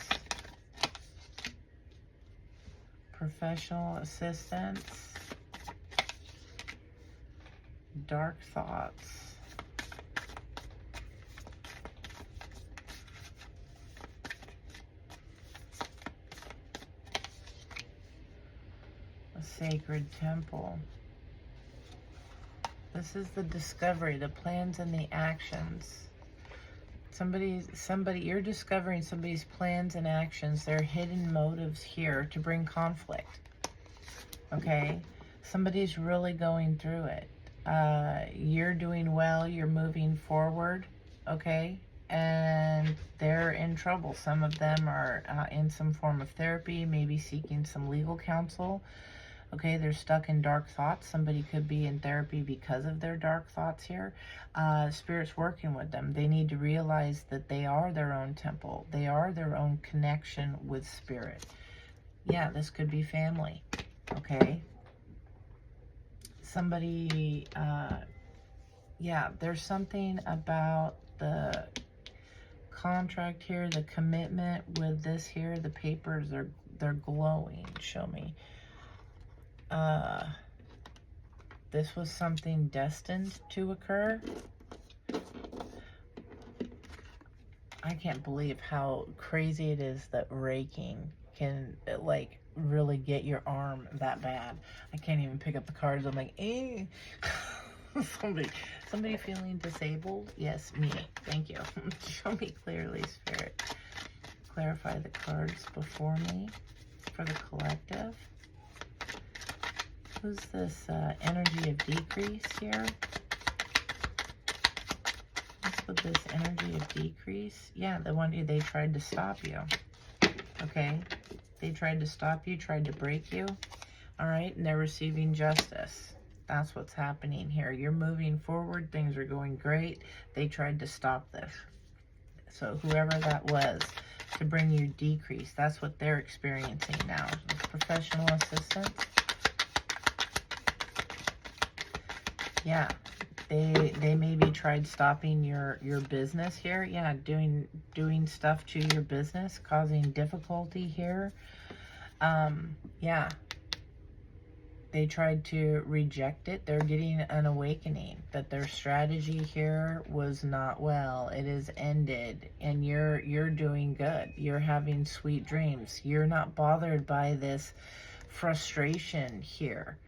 S1: Professional assistance. Dark thoughts. A sacred temple. This is the discovery, the plans and the actions. You're discovering somebody's plans and actions, their hidden motives here to bring conflict. Okay? Somebody's really going through it. You're doing well, you're moving forward, okay? And they're in trouble. Some of them are in some form of therapy, maybe seeking some legal counsel. Okay, they're stuck in dark thoughts. Somebody could be in therapy because of their dark thoughts here. Spirit's working with them. They need to realize that they are their own temple. They are their own connection with Spirit. Yeah, this could be family. Okay. Somebody, yeah, there's something about the contract here, the commitment with this here. The papers, they're glowing. Show me. This was something destined to occur. I can't believe how crazy it is that raking can, like, really get your arm that bad. I can't even pick up the cards. I'm like, eh. Somebody feeling disabled? Yes, me. Thank you. Show me clearly, Spirit. Clarify the cards before me for the collective. Who's this energy of decrease here? What's with this energy of decrease? Yeah, the one they tried to stop you. Okay, they tried to stop you, tried to break you. All right, and they're receiving justice. That's what's happening here. You're moving forward. Things are going great. They tried to stop this. So whoever that was to bring you decrease, that's what they're experiencing now. Professional assistance. Yeah, they maybe tried stopping your business here. Yeah, doing stuff to your business, causing difficulty here. Yeah, they tried to reject it. They're getting an awakening that their strategy here was not well. It is ended, and you're doing good. You're having sweet dreams. You're not bothered by this frustration here.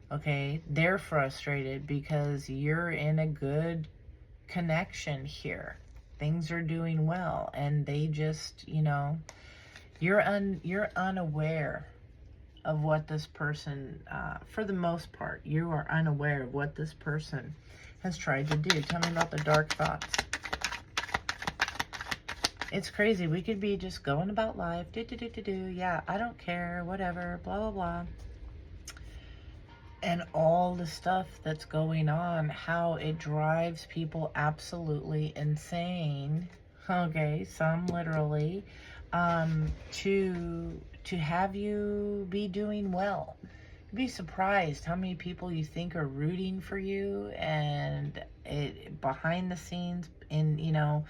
S1: Okay, they're frustrated because you're in a good connection here. Things are doing well, and they just, you know, you're unaware of what this person, for the most part, you are unaware of what this person has tried to do. Tell me about the dark thoughts. It's crazy. We could be just going about life, yeah, I don't care, whatever, blah, blah, blah. And all the stuff that's going on, how it drives people absolutely insane. Okay, some literally, to have you be doing well. You'd be surprised how many people you think are rooting for you, and behind the scenes, in, you know,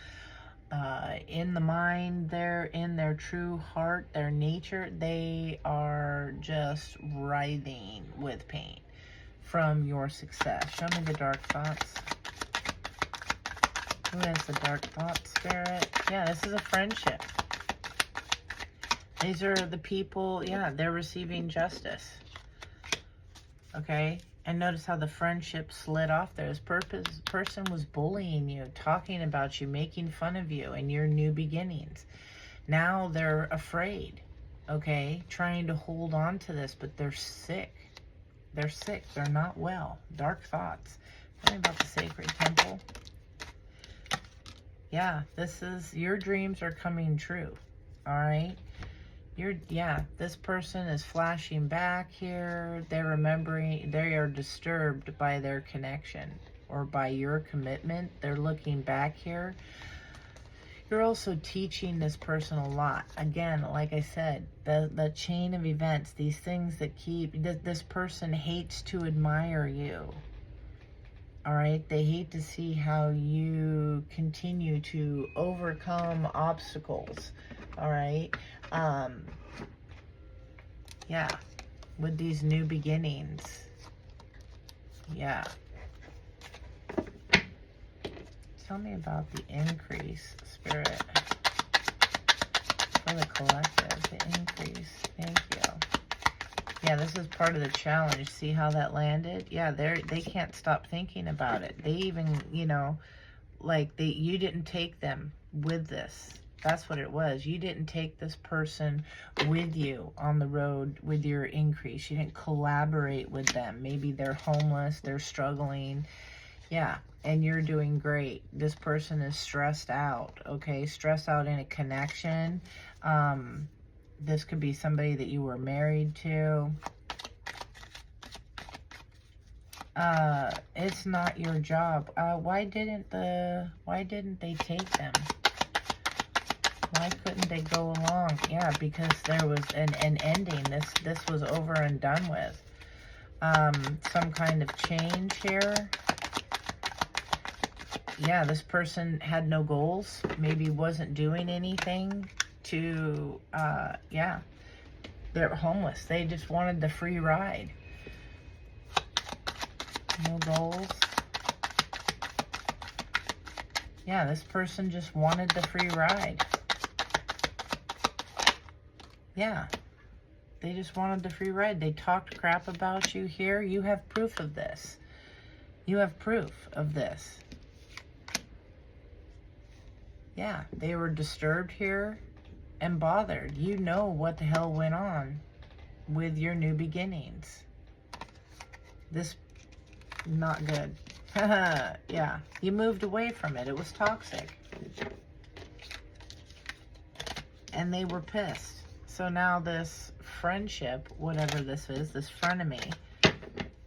S1: in the mind, they're in their true heart, their nature, they are just writhing with pain from your success. Show me the dark thoughts. Who has the dark thoughts, Spirit? Yeah, this is a friendship. These are the people, yeah, they're receiving justice. Okay? And notice how the friendship slid off there. This person was bullying you, talking about you, making fun of you and your new beginnings. Now they're afraid, okay? Trying to hold on to this, but they're sick. They're sick. They're not well. Dark thoughts. Tell me about the sacred temple. Yeah, this is, your dreams are coming true, all right? Yeah, this person is flashing back here. They're remembering, they are disturbed by their connection or by your commitment. They're looking back here. You're also teaching this person a lot. Again, like I said, the chain of events, these things that keep, this person hates to admire you. All right, they hate to see how you continue to overcome obstacles. All right. Yeah, with these new beginnings. Yeah. Tell me about the increase, Spirit, for the collective, the increase. Thank you. Yeah, this is part of the challenge. See how that landed? Yeah, they can't stop thinking about it. They even, you know, like you didn't take them with this. That's what it was. You didn't take this person with you on the road with your increase. You didn't collaborate with them. Maybe they're homeless, they're struggling. Yeah, and you're doing great. This person is stressed out, okay? Stressed out in a connection. This could be somebody that you were married to. It's not your job. Why didn't they take them? Why couldn't they go along? Yeah, because there was an ending. This was over and done with. Some kind of change here. Yeah, this person had no goals. Maybe wasn't doing anything to, yeah. They're homeless. They just wanted the free ride. No goals. Yeah, this person just wanted the free ride. Yeah, they just wanted the free ride. They talked crap about you here. You have proof of this. You have proof of this. Yeah, they were disturbed here and bothered. You know what the hell went on with your new beginnings. This, not good. Yeah, you moved away from it. It was toxic. And they were pissed. So now this friendship, whatever this is, this frenemy,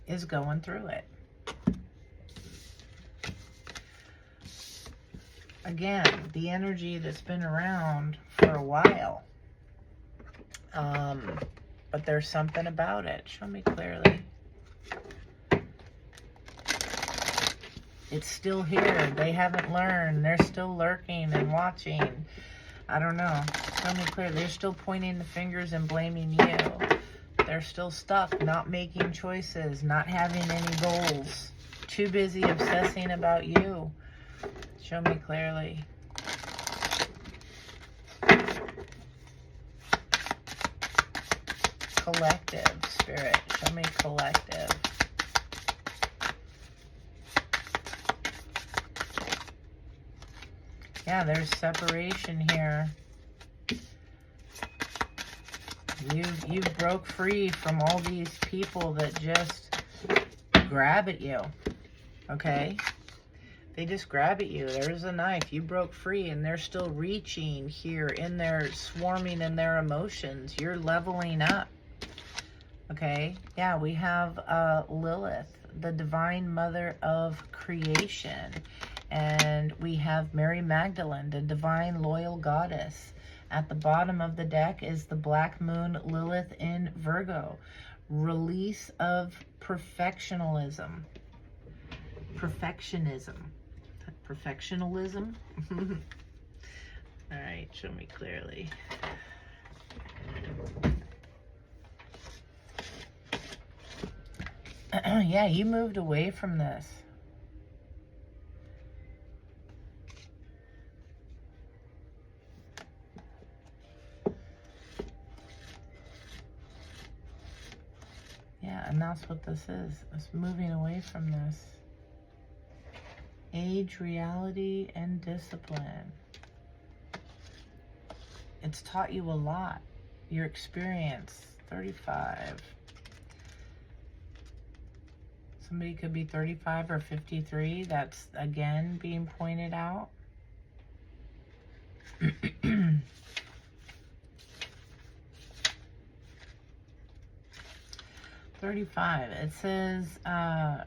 S1: is going through it. Again, the energy that's been around for a while. But there's something about it. Show me clearly. It's still here. They haven't learned. They're still lurking and watching. I don't know. Show me clearly. They're still pointing the fingers and blaming you. They're still stuck, not making choices, not having any goals. Too busy obsessing about you. Show me clearly. Collective, Spirit. Show me collective. Yeah, there's separation here. You broke free from all these people that just grab at you. Okay? They just grab at you. There's a knife. You broke free and they're still reaching here in their swarming in their emotions. You're leveling up. Okay? Yeah, we have Lilith, the divine mother of creation. And we have Mary Magdalene, the divine loyal goddess. At the bottom of the deck is the black moon Lilith in Virgo. Release of perfectionism. Perfectionism. Perfectionism? All right, show me clearly. Yeah, you moved away from this. Yeah, and that's what this is. It's moving away from this. Age, reality, and discipline. It's taught you a lot. Your experience, 35. Somebody could be 35 or 53. That's, again, being pointed out. 35. It says,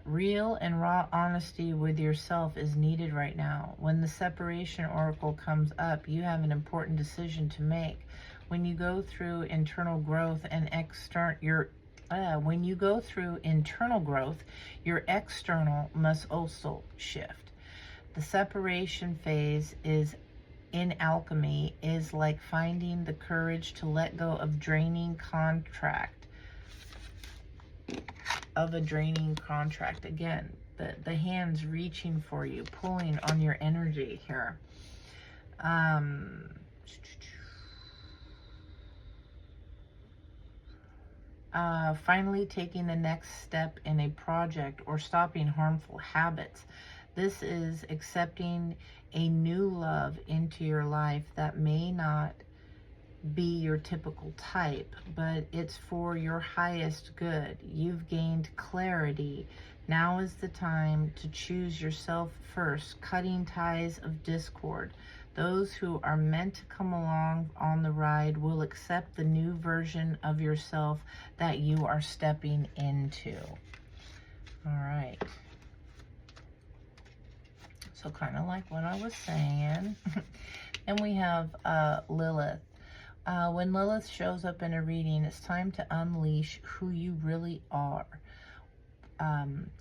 S1: real and raw honesty with yourself is needed right now. When the separation oracle comes up, you have an important decision to make. When you go through internal growth and when you go through internal growth, your external must also shift. The separation phase is in alchemy is like finding the courage to let go of a draining contract. Again, the hands reaching for you, pulling on your energy here. Finally taking the next step in a project or stopping harmful habits. This is accepting a new love into your life that may not be your typical type, but it's for your highest good. You've gained clarity. Now is the time to choose yourself first, cutting ties of discord. Those who are meant to come along on the ride will accept the new version of yourself that you are stepping into. All right. So kind of like what I was saying. And we have Lilith. When Lilith shows up in a reading, it's time to unleash who you really are.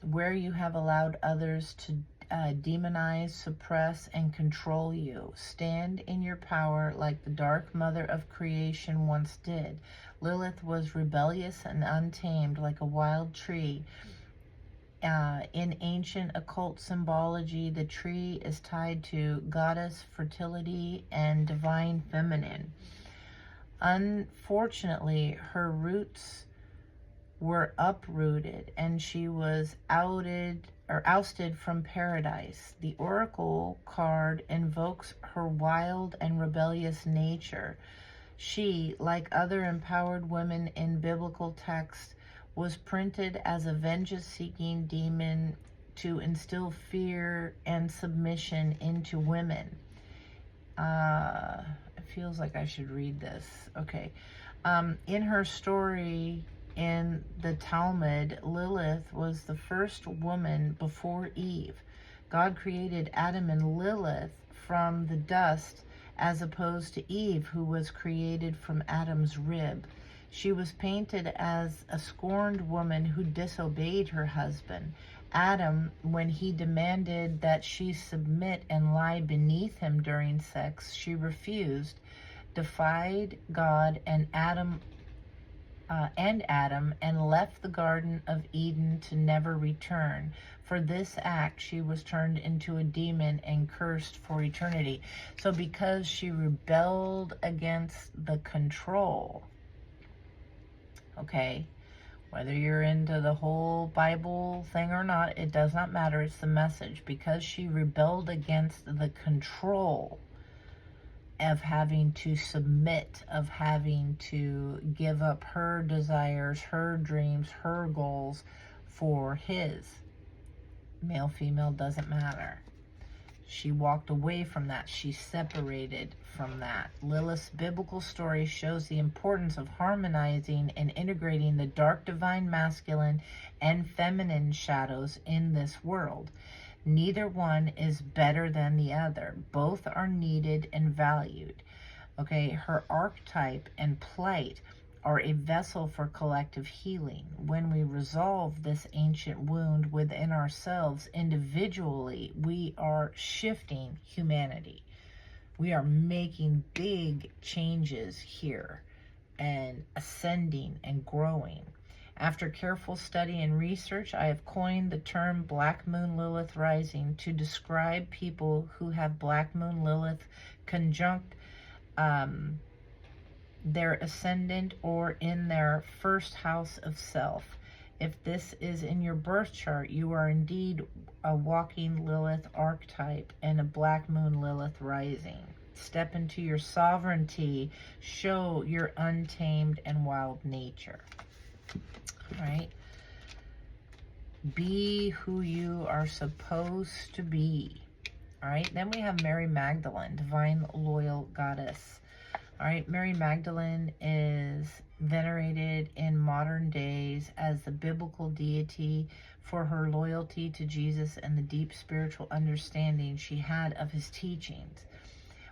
S1: Where you have allowed others to demonize, suppress, and control you. Stand in your power like the dark mother of creation once did. Lilith was rebellious and untamed like a wild tree In ancient occult symbology, the tree is tied to goddess fertility and divine feminine. Unfortunately, her roots were uprooted and she was ousted from paradise. The oracle card invokes her wild and rebellious nature. She, like other empowered women in biblical texts, was printed as a vengeance-seeking demon to instill fear and submission into women. It feels like I should read this. Okay. In her story in the Talmud, Lilith was the first woman before Eve. God created Adam and Lilith from the dust, as opposed to Eve, who was created from Adam's rib. She was painted as a scorned woman who disobeyed her husband. Adam, when he demanded that she submit and lie beneath him during sex, she refused, defied God and Adam, and left the Garden of Eden to never return. For this act, she was turned into a demon and cursed for eternity. So because she rebelled against the control, okay, whether you're into the whole Bible thing or not, it does not matter. It's the message. Because she rebelled against the control of having to submit, of having to give up her desires, her dreams, her goals for his. Male, female, doesn't matter. She walked away from that. She separated from that. Lilith's biblical story shows the importance of harmonizing and integrating the dark divine masculine and feminine shadows in this world. Neither one is better than the other. Both are needed and valued. Okay, her archetype and plight are a vessel for collective healing. When we resolve this ancient wound within ourselves individually, we are shifting humanity. We are making big changes here and ascending and growing. After careful study and research, I have coined the term Black Moon Lilith Rising to describe people who have Black Moon Lilith conjunct their ascendant or in their first house of self. If this is in your birth chart, you are indeed a walking Lilith archetype and a Black Moon Lilith rising. Step into your sovereignty. Show your untamed and wild nature. All right? Be who you are supposed to be. All right? Then we have Mary Magdalene, divine loyal goddess. All right, Mary Magdalene is venerated in modern days as the biblical deity for her loyalty to Jesus and the deep spiritual understanding she had of his teachings.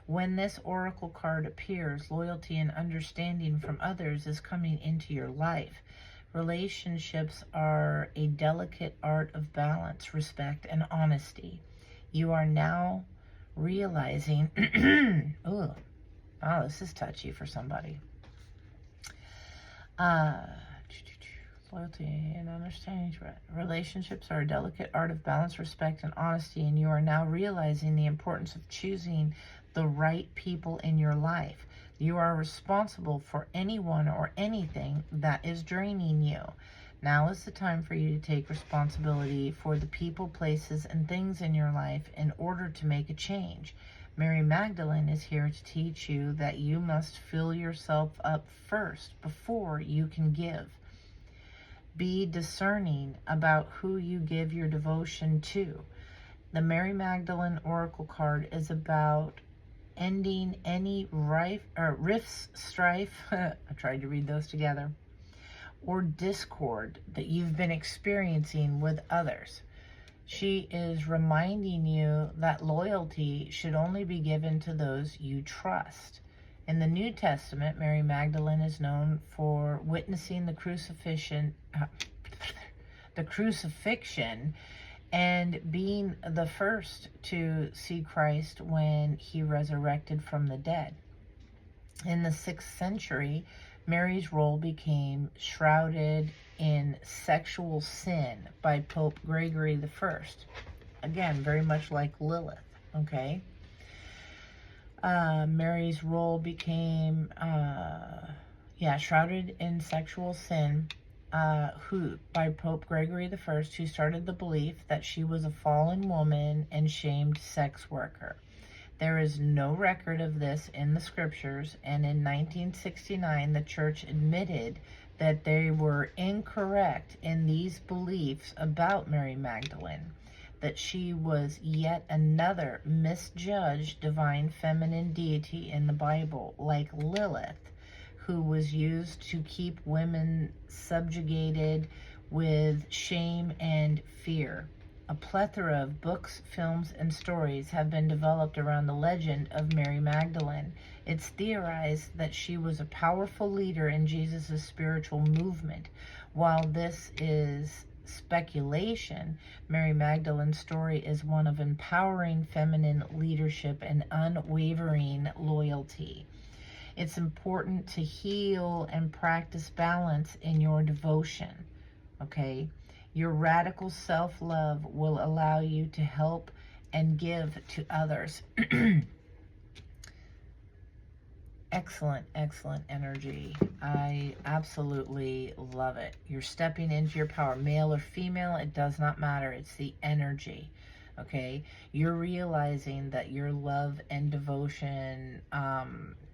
S1: When this oracle card appears, loyalty and understanding from others is coming into your life. Relationships are a delicate art of balance, respect, and honesty. You are now realizing, ooh, oh, this is touchy for somebody. Loyalty and understanding. Relationships are a delicate art of balance, respect, and honesty, and you are now realizing the importance of choosing the right people in your life. You are responsible for anyone or anything that is draining you. Now is the time for you to take responsibility for the people, places, and things in your life in order to make a change. Mary Magdalene is here to teach you that you must fill yourself up first before you can give. Be discerning about who you give your devotion to. The Mary Magdalene Oracle card is about ending any rifts, strife, I tried to read those together, or discord that you've been experiencing with others. She is reminding you that loyalty should only be given to those you trust. In the New Testament, Mary Magdalene is known for witnessing the crucifixion and being the first to see Christ when he resurrected from the dead. In the 6th century, Mary's role became shrouded in Sexual Sin by Pope Gregory I. Again, very much like Lilith, okay? Mary's role became, shrouded in sexual sin, by Pope Gregory I, who started the belief that she was a fallen woman and shamed sex worker. There is no record of this in the scriptures, and in 1969, the church admitted that they were incorrect in these beliefs about Mary Magdalene, that she was yet another misjudged divine feminine deity in the Bible, like Lilith, who was used to keep women subjugated with shame and fear. A plethora of books, films, and stories have been developed around the legend of Mary Magdalene. It's theorized that she was a powerful leader in Jesus' spiritual movement. While this is speculation, Mary Magdalene's story is one of empowering feminine leadership and unwavering loyalty. It's important to heal and practice balance in your devotion, okay? Your radical self-love will allow you to help and give to others. Excellent, excellent energy. I absolutely love it. You're stepping into your power. Male or female, it does not matter. It's the energy, okay? You're realizing that your love and devotion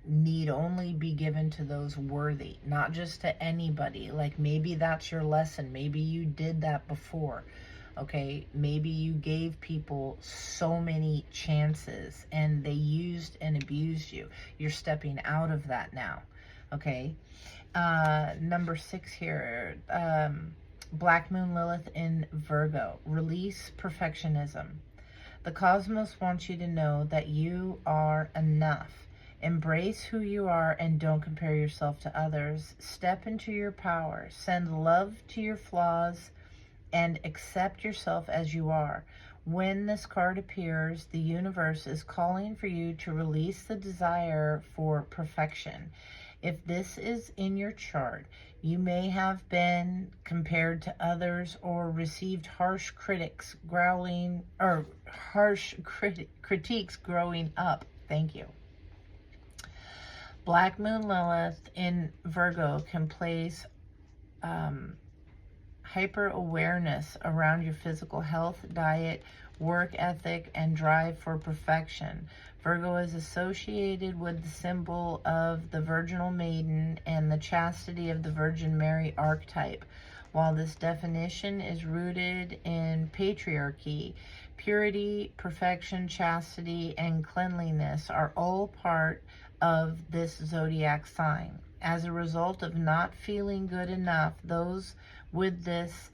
S1: need only be given to those worthy, not just to anybody. Like, maybe that's your lesson. Maybe you did that before, okay? Maybe you gave people so many chances and they used and abused you. You're stepping out of that now, okay? Number 6 here, Black Moon Lilith in Virgo. Release perfectionism. The cosmos wants you to know that you are enough. Embrace who you are and don't compare yourself to others. Step into your power. Send love to your flaws and accept yourself as you are. When this card appears, the universe is calling for you to release the desire for perfection. If this is in your chart, you may have been compared to others or received harsh critiques growing critiques growing up. Thank you. Black Moon Lilith in Virgo can place hyper-awareness around your physical health, diet, work ethic, and drive for perfection. Virgo is associated with the symbol of the Virginal Maiden and the chastity of the Virgin Mary archetype. While this definition is rooted in patriarchy, purity, perfection, chastity, and cleanliness are all part of this zodiac sign. As a result of not feeling good enough, those with this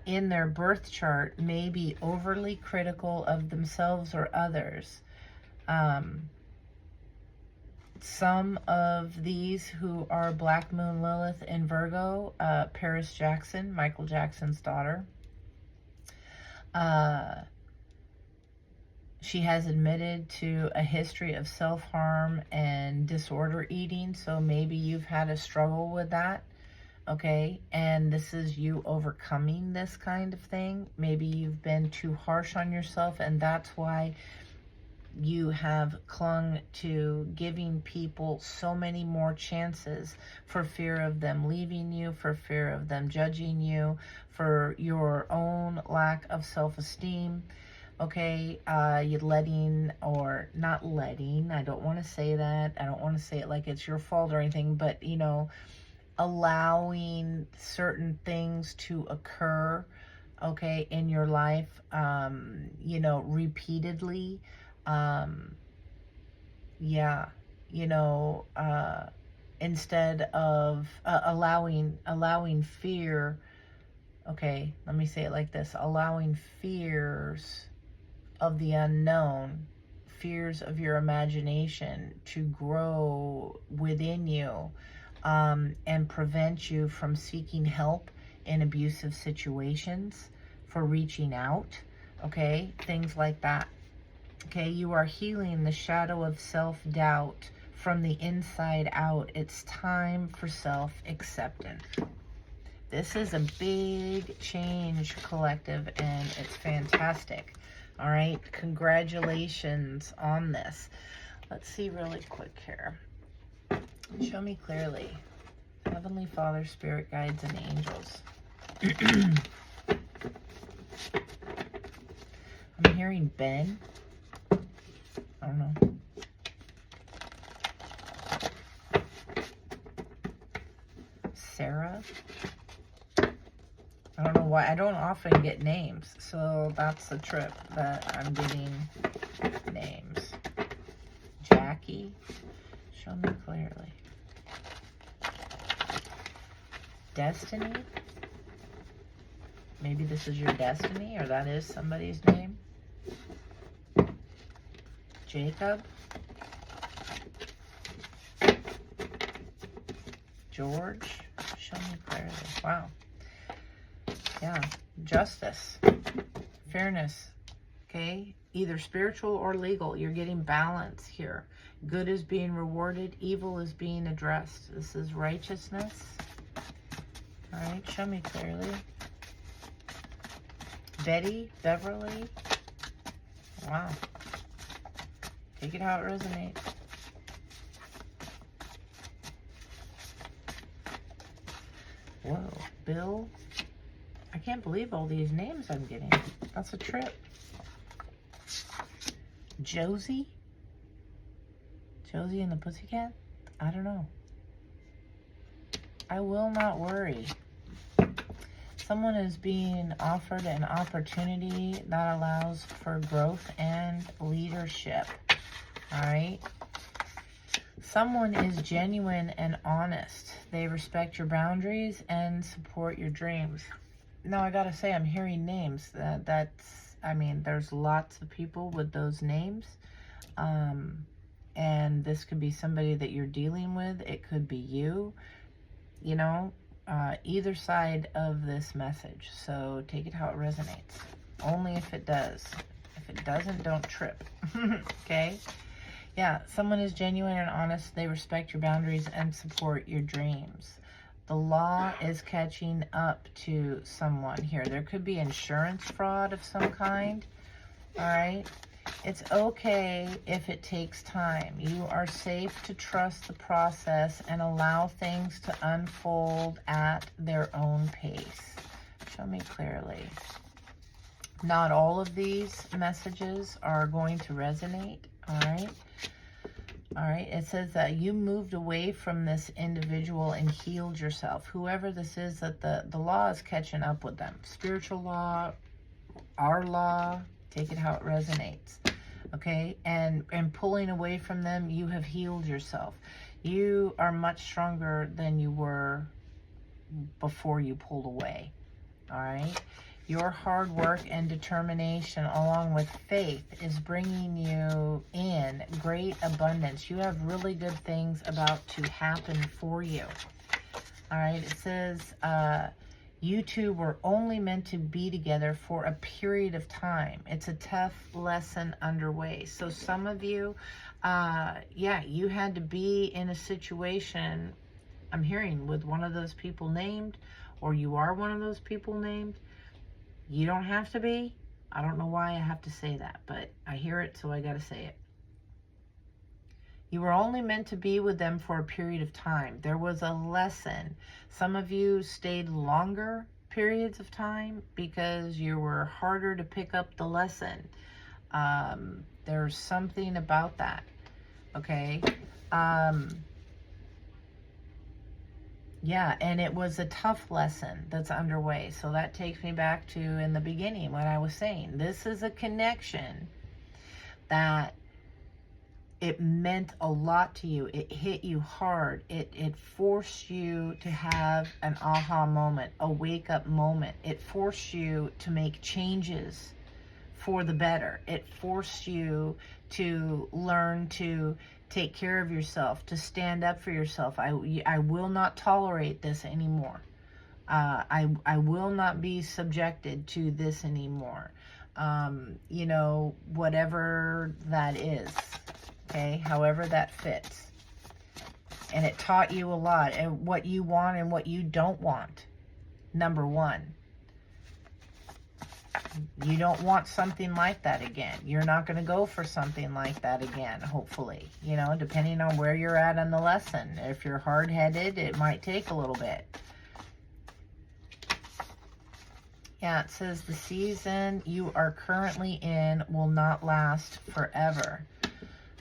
S1: in their birth chart may be overly critical of themselves or others. Some of these who are Black Moon Lilith in Virgo, Paris Jackson, Michael Jackson's daughter. She has admitted to a history of self-harm and disorder eating, so maybe you've had a struggle with that, okay? And this is you overcoming this kind of thing. Maybe you've been too harsh on yourself, and that's why you have clung to giving people so many more chances for fear of them leaving you, for fear of them judging you, for your own lack of self-esteem. Okay, you're letting, or not letting, I don't want to say that. I don't want to say it like it's your fault or anything, but, you know, allowing certain things to occur, okay, in your life, you know, repeatedly. Yeah, you know, instead of allowing fear, okay, let me say it like this, allowing fears of the unknown, fears of your imagination to grow within you, and prevent you from seeking help in abusive situations, for reaching out, okay, things like that. Okay, you are healing the shadow of self-doubt from the inside out. It's time for self-acceptance. This is a big change, collective, and it's fantastic. All right, congratulations on this. Let's see really quick here. Show me clearly. Heavenly Father, Spirit Guides, and Angels. I'm hearing Ben. I don't know. Sarah. I don't know why. I don't often get names, so that's the trip that I'm getting names. Jackie. Show me clearly. Destiny. Maybe this is your destiny, or that is somebody's name. Jacob. George. Show me clearly. Wow. Yeah. Justice. Fairness. Okay. Either spiritual or legal. You're getting balance here. Good is being rewarded. Evil is being addressed. This is righteousness. All right. Show me clearly. Betty. Beverly. Wow. Take it how it resonates. Whoa. Bill. I can't believe all these names I'm getting. That's a trip. Josie? Josie and the Pussycat? I don't know. I will not worry. Someone is being offered an opportunity that allows for growth and leadership. All right? Someone is genuine and honest. They respect your boundaries and support your dreams. Now, I gotta say, I'm hearing names. I mean, there's lots of people with those names. And this could be somebody that you're dealing with. It could be you. You know, either side of this message. So take it how it resonates. Only if it does. If it doesn't, don't trip. Okay? Yeah, someone is genuine and honest. They respect your boundaries and support your dreams. The law is catching up to someone here. There could be insurance fraud of some kind. All right? It's okay if it takes time. You are safe to trust the process and allow things to unfold at their own pace. Show me clearly. Not all of these messages are going to resonate. All right? All right, it says that you moved away from this individual and healed yourself. Whoever this is, that the law is catching up with them. Spiritual law, our law, take it how it resonates. Okay, and pulling away from them, you have healed yourself. You are much stronger than you were before you pulled away. All right. Your hard work and determination along with faith is bringing you in great abundance. You have really good things about to happen for you. All right. It says you two were only meant to be together for a period of time. It's a tough lesson underway. So some of you, yeah, you had to be in a situation, I'm hearing, with one of those people named, or you are one of those people named. You don't have to be. I don't know why I have to say that, but I hear it, so I got to say it. You were only meant to be with them for a period of time. There was a lesson. Some of you stayed longer periods of time because you were harder to pick up the lesson. There's something about that, okay? Yeah, and it was a tough lesson that's underway. So that takes me back to in the beginning when I was saying, this is a connection that it meant a lot to you. It hit you hard. It forced you to have an aha moment, a wake-up moment. It forced you to make changes for the better. It forced you to learn to take care of yourself, to stand up for yourself. I will not tolerate this anymore. I will not be subjected to this anymore. You know, whatever that is, okay, however that fits. And it taught you a lot, and what you want and what you don't want. number one. You don't want something like that again. You're not going to go for something like that again, hopefully. You know, depending on where you're at on the lesson. If you're hard-headed, it might take a little bit. Yeah, it says the season you are currently in will not last forever.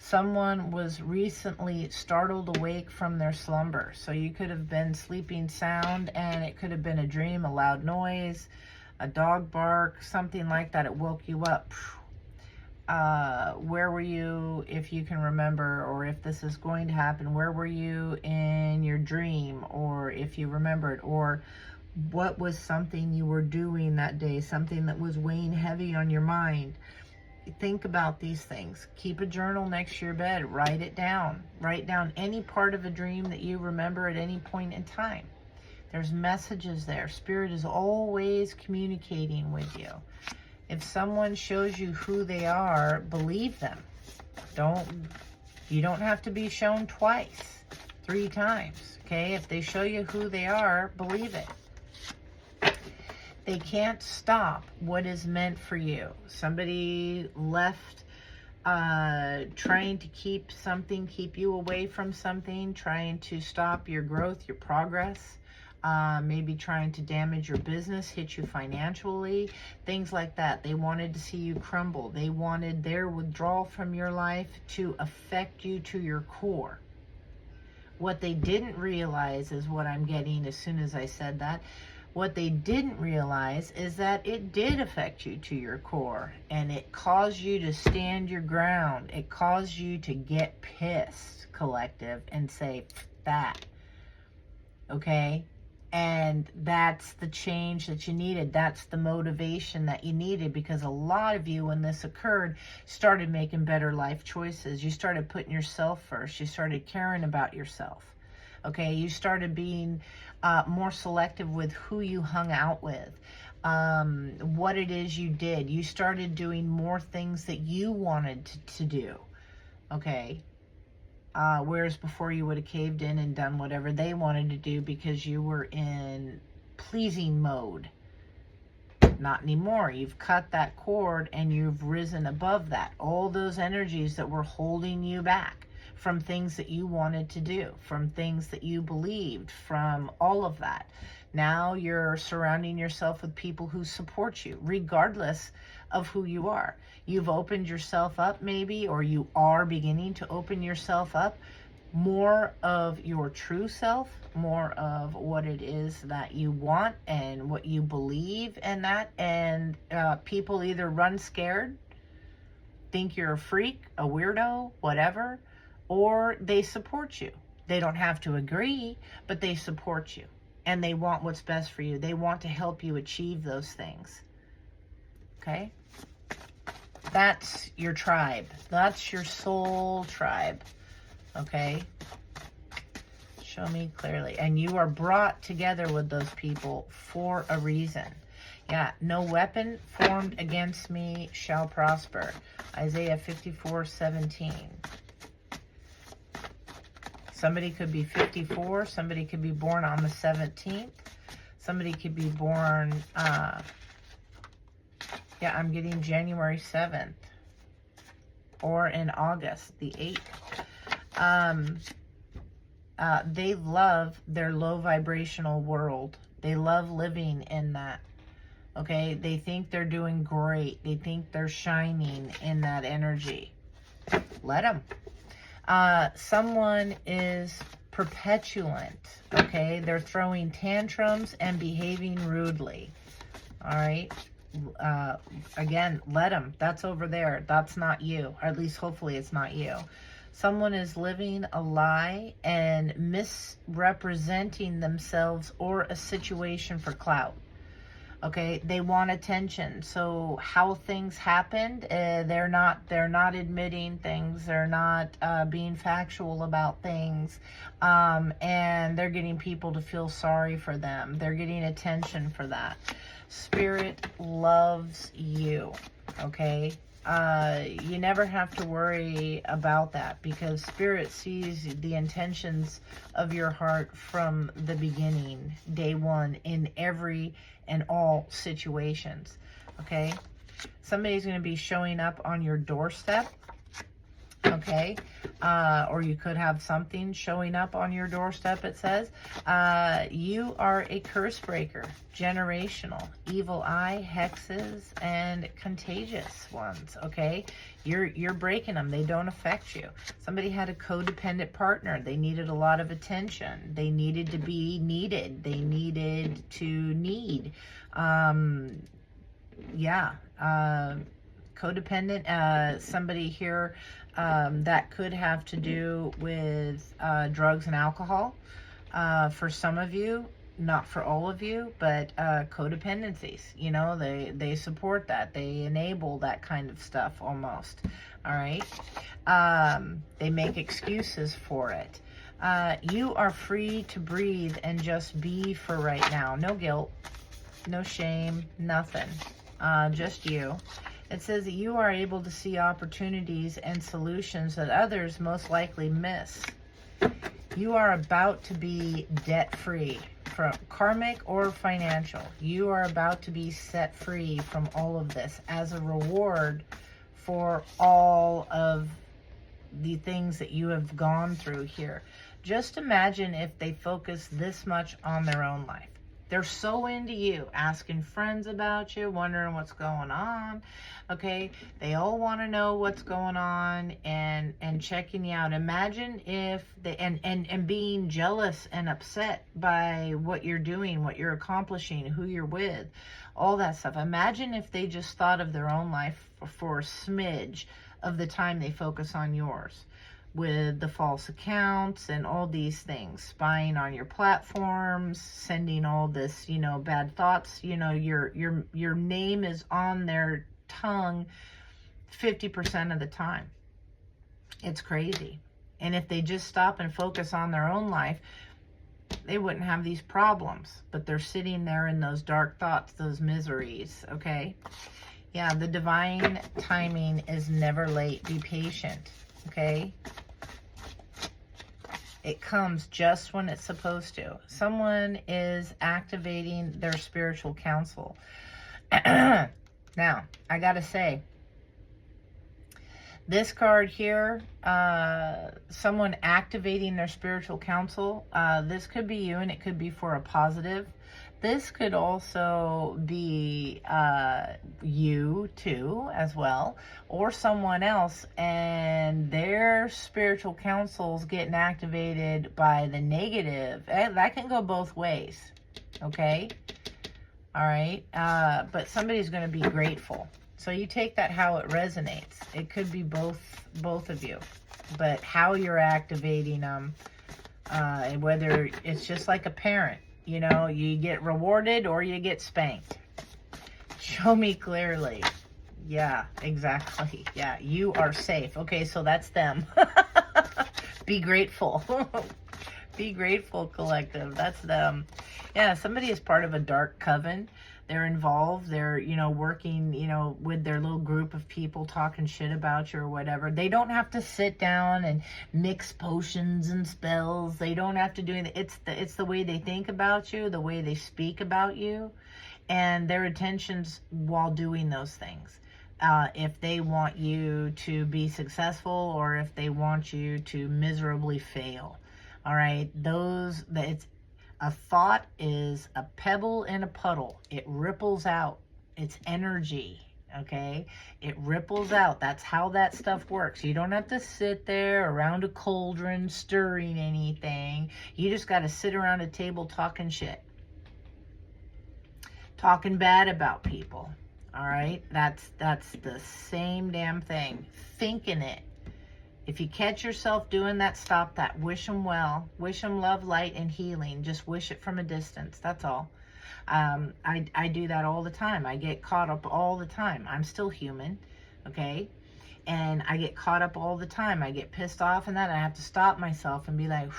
S1: Someone was recently startled awake from their slumber. So you could have been sleeping sound and it could have been a dream, a loud noise, a dog bark, something like that. It woke you up. Where were you, if you can remember, or if this is going to happen, where were you in your dream, or if you remembered, or what was something you were doing that day, something that was weighing heavy on your mind. Think about these things. Keep a journal next to your bed. Write it down. Write down any part of a dream that you remember at any point in time. There's messages there. Spirit is always communicating with you. If someone shows you who they are, believe them. You don't have to be shown twice, 3 times. Okay? If they show you who they are, believe it. They can't stop what is meant for you. Somebody left trying to keep you away from something, trying to stop your growth, your progress, maybe trying to damage your business, hit you financially, things like that. They wanted to see you crumble. They wanted their withdrawal from your life to affect you to your core. What they didn't realize is what I'm getting as soon as I said that. What they didn't realize is that it did affect you to your core, and it caused you to stand your ground. It caused you to get pissed, collective, and say, that. Okay? And that's the change that you needed. That's the motivation that you needed, because a lot of you, when this occurred, started making better life choices. You started putting yourself first. You started caring about yourself. Okay, you started being more selective with who you hung out with, what it is you did. You started doing more things that you wanted to do, okay? Whereas before you would have caved in and done whatever they wanted to do because you were in pleasing mode. Not anymore. You've cut that cord and you've risen above that. All those energies that were holding you back from things that you wanted to do, from things that you believed, from all of that. Now you're surrounding yourself with people who support you, regardless of who you are. You've opened yourself up maybe, or you are beginning to open yourself up, more of your true self, more of what it is that you want and what you believe in that. And people either run scared, think you're a freak, a weirdo, whatever, or they support you. They don't have to agree, but they support you. And they want what's best for you. They want to help you achieve those things. Okay? That's your tribe. That's your soul tribe. Okay? Show me clearly. And you are brought together with those people for a reason. Yeah, no weapon formed against me shall prosper. Isaiah 54:17. Somebody could be 54. Somebody could be born on the 17th. Somebody could be born, yeah, I'm getting January 7th. Or in August, the 8th. They love their low vibrational world. They love living in that. Okay? They think they're doing great. They think they're shining in that energy. Let them. Someone is perpetuant, okay? They're throwing tantrums and behaving rudely, all right? Again, let them. That's over there. That's not you. Or at least, hopefully, it's not you. Someone is living a lie and misrepresenting themselves or a situation for clout. Okay, they want attention. So how things happened, they're not admitting things. They're not being factual about things, and they're getting people to feel sorry for them. They're getting attention for that. Spirit loves you. Okay, You never have to worry about that, because Spirit sees the intentions of your heart from the beginning, day one, in every and all situations. Okay? Somebody's going to be showing up on your doorstep. Okay, or you could have something showing up on your doorstep. It says you are a curse breaker, generational, evil eye, hexes, and contagious ones. Okay, you're breaking them. They don't affect you. Somebody had a codependent partner. They needed a lot of attention. They needed to be needed. They needed to need. Codependent. Somebody here. That could have to do with drugs and alcohol. For some of you, not for all of you, but codependencies. You know, they support that. They enable that kind of stuff almost. All right. They make excuses for it. You are free to breathe and just be for right now. No guilt, no shame, nothing. Just you. It says that you are able to see opportunities and solutions that others most likely miss. You are about to be debt-free, from karmic or financial. You are about to be set free from all of this as a reward for all of the things that you have gone through here. Just imagine if they focus this much on their own life. They're so into you, asking friends about you, wondering what's going on. Okay, they all want to know what's going on and checking you out. Imagine if they and being jealous and upset by what you're doing, what you're accomplishing, who you're with, all that stuff. Imagine if they just thought of their own life for a smidge of the time they focus on yours, with the false accounts and all these things, spying on your platforms, sending all this, you know, bad thoughts. You know, your name is on their tongue 50% of the time. It's crazy. And if they just stop and focus on their own life, they wouldn't have these problems. But they're sitting there in those dark thoughts, those miseries. Okay? Yeah, the divine timing is never late. Be patient. Okay? It comes just when it's supposed to. Someone is activating their spiritual counsel. Now, I gotta say, this card here, someone activating their spiritual counsel, this could be you, and it could be for a positive. This could also be you too, as well, or someone else, and their spiritual counsel's getting activated by the negative. That can go both ways, okay? All right, but somebody's going to be grateful. So you take that how it resonates. It could be both of you, but how you're activating them, whether it's just like a parent. You know, you get rewarded or you get spanked. Show me clearly. Yeah, exactly. Yeah, you are safe. Okay, so that's them. Be grateful. Be grateful, collective. That's them. Yeah, somebody is part of a dark coven. They're involved. They're, you know, working, you know, with their little group of people, talking shit about you or whatever. They don't have to sit down and mix potions and spells. They don't have to do anything. It's the way they think about you, the way they speak about you, and their intentions while doing those things. If they want you to be successful or if they want you to miserably fail. All right, it's a thought is a pebble in a puddle. It ripples out. It's energy, okay? It ripples out. That's how that stuff works. You don't have to sit there around a cauldron stirring anything. You just got to sit around a table talking shit. Talking bad about people, all right? That's the same damn thing. Thinking it. If you catch yourself doing that, stop that. Wish them well. Wish them love, light, and healing. Just wish it from a distance. That's all. I do that all the time. I get caught up all the time. I'm still human, okay? And I get caught up all the time. I get pissed off and that. I have to stop myself and be like,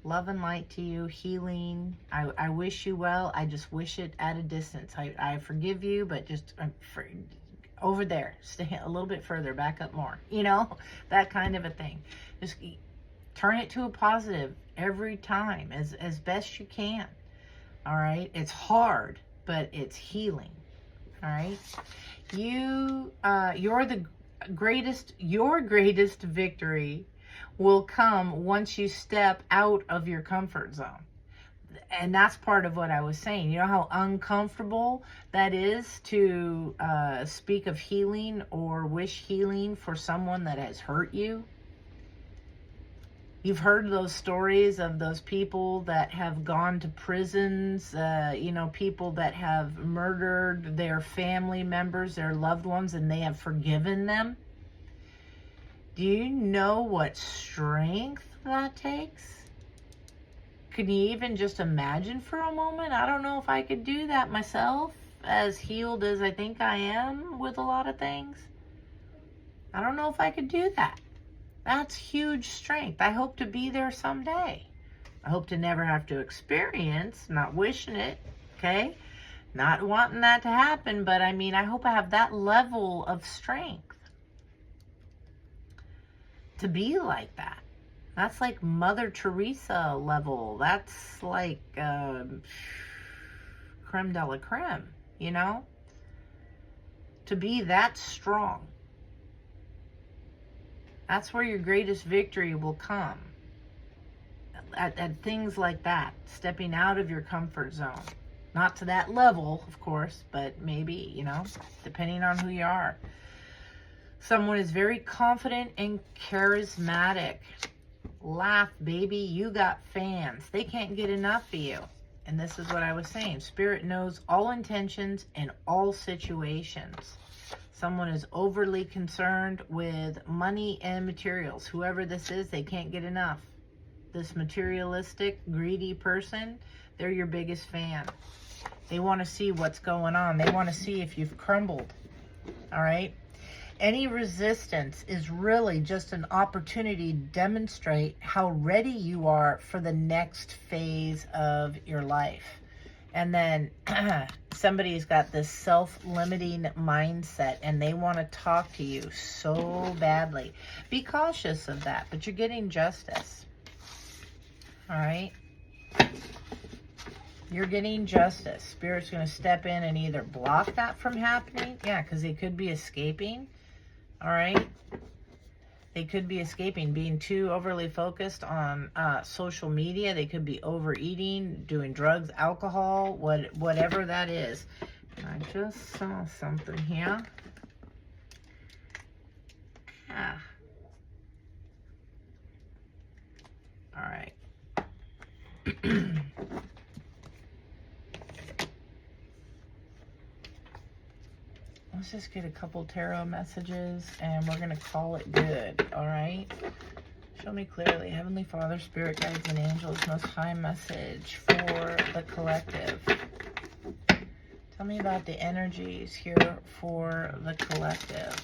S1: love and light to you, healing. I wish you well. I just wish it at a distance. I forgive you, but just over there, stay a little bit further, back up more, you know, that kind of a thing. Just turn it to a positive every time as best you can. All right. It's hard, but it's healing. All right. You're the greatest, your greatest victory will come once you step out of your comfort zone. And that's part of what I was saying. You know how uncomfortable that is to speak of healing or wish healing for someone that has hurt you? You've heard those stories of those people that have gone to prisons, you know, people that have murdered their family members, their loved ones, and they have forgiven them. Do you know what strength that takes? Can you even just imagine for a moment? I don't know if I could do that myself, as healed as I think I am with a lot of things. I don't know if I could do that. That's huge strength. I hope to be there someday. I hope to never have to experience, not wishing it, okay? Not wanting that to happen, but I mean, I hope I have that level of strength to be like that. That's like Mother Teresa level. That's like creme de la creme, you know? To be that strong. That's where your greatest victory will come. At things like that. Stepping out of your comfort zone. Not to that level, of course, but maybe, you know, depending on who you are. Someone is very confident and charismatic. Laugh, baby. You got fans. They can't get enough of you. And this is what I was saying. Spirit knows all intentions in all situations. Someone is overly concerned with money and materials. Whoever this is, they can't get enough. This materialistic, greedy person, they're your biggest fan. They want to see what's going on. They want to see if you've crumbled. All right? Any resistance is really just an opportunity to demonstrate how ready you are for the next phase of your life. And then somebody's got this self-limiting mindset and they want to talk to you so badly. Be cautious of that, but you're getting justice. All right? You're getting justice. Spirit's going to step in and either block that from happening. Yeah, because they could be escaping. All right? They could be escaping, being too overly focused on social media. They could be overeating, doing drugs, alcohol, whatever that is. I just saw something here. Ah. All right. Let's just get a couple tarot messages and we're going to call it good, all right? Show me clearly. Heavenly Father, Spirit Guides and Angels, Most High message for the collective. Tell me about the energies here for the collective.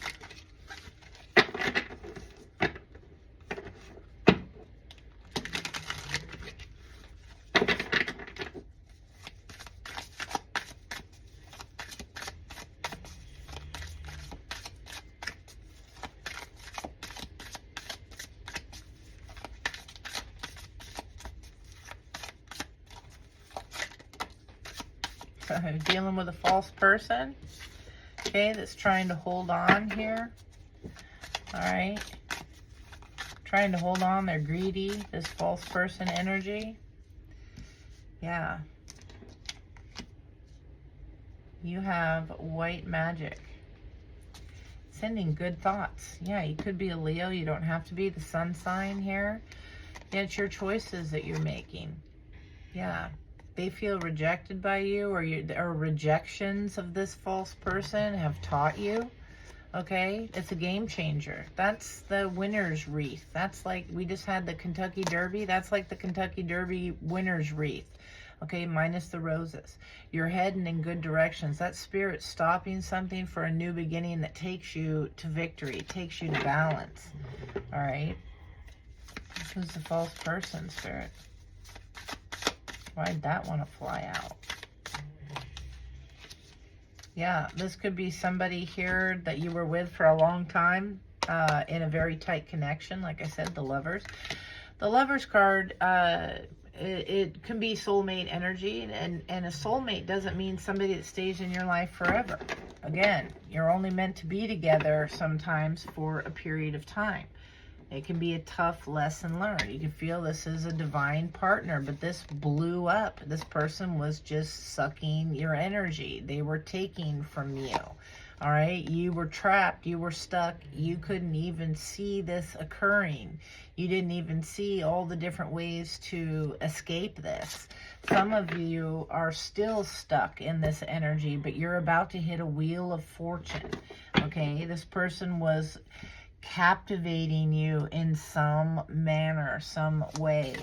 S1: Dealing with a false person, okay, that's trying to hold on here. All right, trying to hold on. They're greedy, this false person energy. Yeah, you have white magic, sending good thoughts. Yeah, you could be a Leo. You don't have to be the sun sign here. Yeah, it's your choices that you're making. Yeah. They feel rejected by you, or rejections of this false person have taught you. Okay, it's a game changer. That's the winner's wreath. That's like, we just had the Kentucky Derby. That's like the Kentucky Derby winner's wreath. Okay, minus the roses. You're heading in good directions. That Spirit stopping something for a new beginning that takes you to victory, takes you to balance. All right. Who's the false person, Spirit? Why'd that want to fly out? Yeah, this could be somebody here that you were with for a long time, in a very tight connection. Like I said, the Lovers. The Lovers card, it can be soulmate energy, and a soulmate doesn't mean somebody that stays in your life forever. Again, you're only meant to be together sometimes for a period of time. It can be a tough lesson learned. You can feel this is a divine partner, but this blew up. This person was just sucking your energy. They were taking from you. All right, you were trapped, you were stuck, you couldn't even see this occurring. You didn't even see all the different ways to escape this. Some of you are still stuck in this energy, but you're about to hit a wheel of fortune. Okay, this person was captivating you in some manner, some way.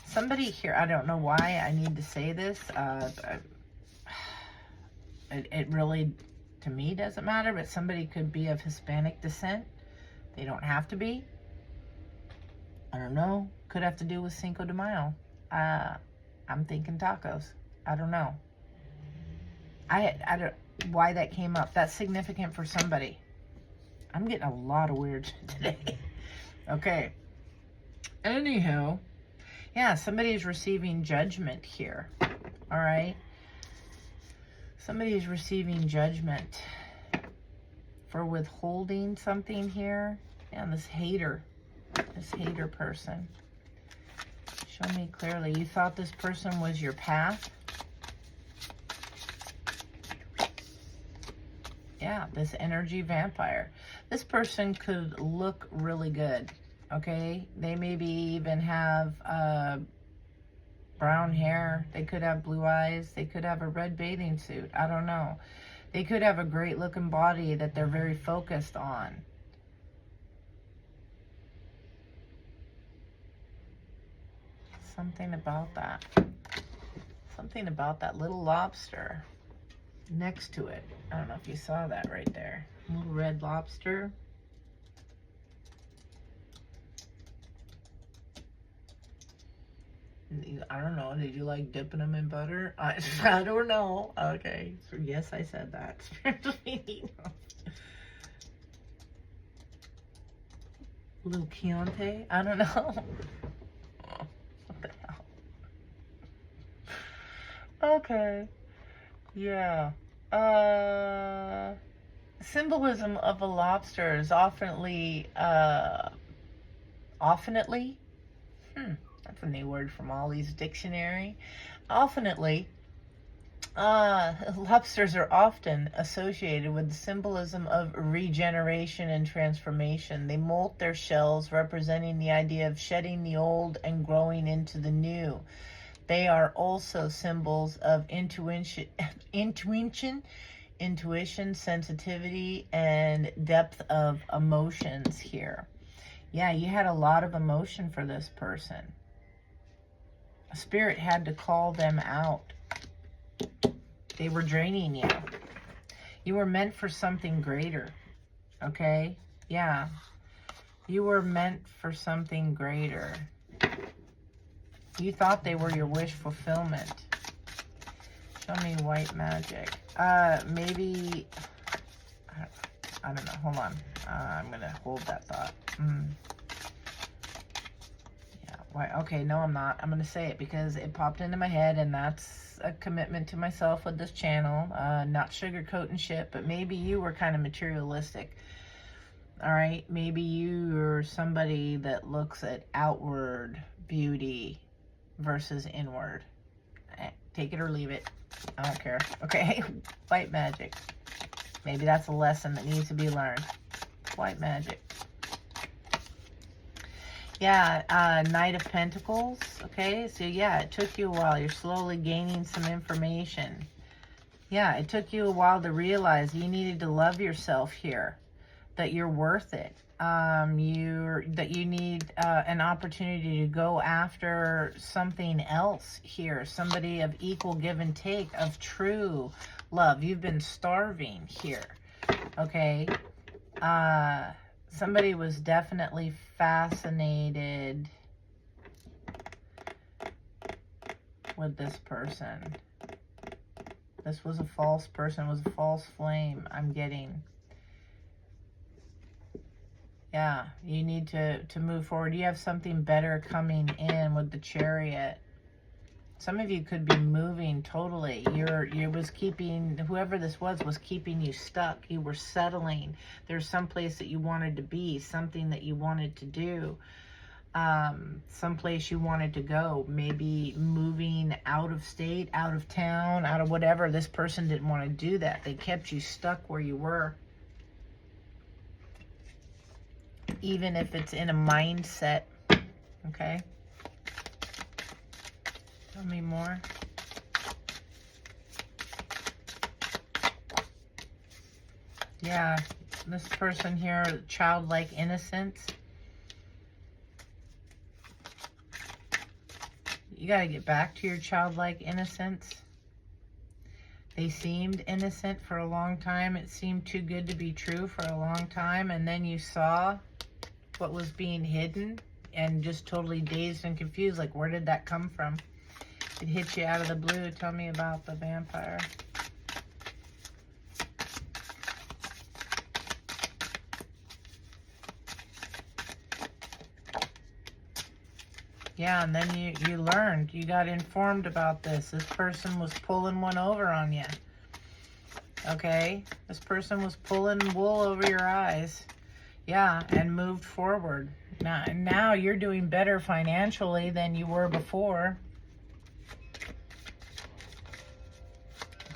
S1: Somebody here, I don't know why I need to say this, it really, to me, doesn't matter, but somebody could be of Hispanic descent. They don't have to be. I don't know. Could have to do with Cinco de Mayo. I'm thinking tacos. I don't know. I don't, why that came up. That's significant for somebody. I'm getting a lot of weird today. Okay. Anywho, yeah, somebody is receiving judgment here. All right. Somebody is receiving judgment for withholding something here. Yeah, this hater person. Show me clearly. You thought this person was your path? Yeah, this energy vampire. This person could look really good, okay? They maybe even have brown hair. They could have blue eyes. They could have a red bathing suit. I don't know. They could have a great looking body that they're very focused on. Something about that. Something about that little lobster next to it. I don't know if you saw that right there. Little red lobster. I don't know. Did you like dipping them in butter? I don't know. Okay. So yes, I said that. Little Chianti? I don't know. What the hell? Okay. Yeah. Symbolism of a lobster is oftenly, that's a new word from Molly's dictionary. Oftenly, lobsters are often associated with the symbolism of regeneration and transformation. They molt their shells, representing the idea of shedding the old and growing into the new. They are also symbols of intuition, sensitivity, and depth of emotions here. Yeah, you had a lot of emotion for this person. Spirit had to call them out. They were draining you. You were meant for something greater. Okay? Yeah. You were meant for something greater. You thought they were your wish fulfillment. Show me white magic. Maybe, I don't know. Hold on. I'm going to hold that thought. Yeah. Why? Okay, no, I'm not. I'm going to say it because it popped into my head, and that's a commitment to myself with this channel. Not sugarcoating shit, but maybe you were kind of materialistic. All right? Maybe you're somebody that looks at outward beauty versus inward. Take it or leave it. I don't care. Okay, white magic. Maybe that's a lesson that needs to be learned. White magic. Yeah, Knight of Pentacles. Okay, so yeah, it took you a while. You're slowly gaining some information. Yeah, it took you a while to realize you needed to love yourself here. That you're worth it. That you need an opportunity to go after something else here. Somebody of equal give and take, of true love. You've been starving here. Okay? Somebody was definitely fascinated with this person. This was a false person. It was a false flame, I'm getting. Yeah, you need to move forward. You have something better coming in with the Chariot. Some of you could be moving totally. You was keeping, whoever this was keeping you stuck. You were settling. There's some place that you wanted to be, something that you wanted to do, someplace you wanted to go. Maybe moving out of state, out of town, out of whatever. This person didn't want to do that. They kept you stuck where you were. Even if it's in a mindset, okay? Tell me more. Yeah, this person here, childlike innocence. You got to get back to your childlike innocence. They seemed innocent for a long time. It seemed too good to be true for a long time. And then you saw what was being hidden and just totally dazed and confused. Like, where did that come from? It hit you out of the blue. Tell me about the vampire. Yeah, and then you learned. You got informed about this. This person was pulling one over on you. Okay? This person was pulling wool over your eyes. Yeah, and moved forward. Now you're doing better financially than you were before.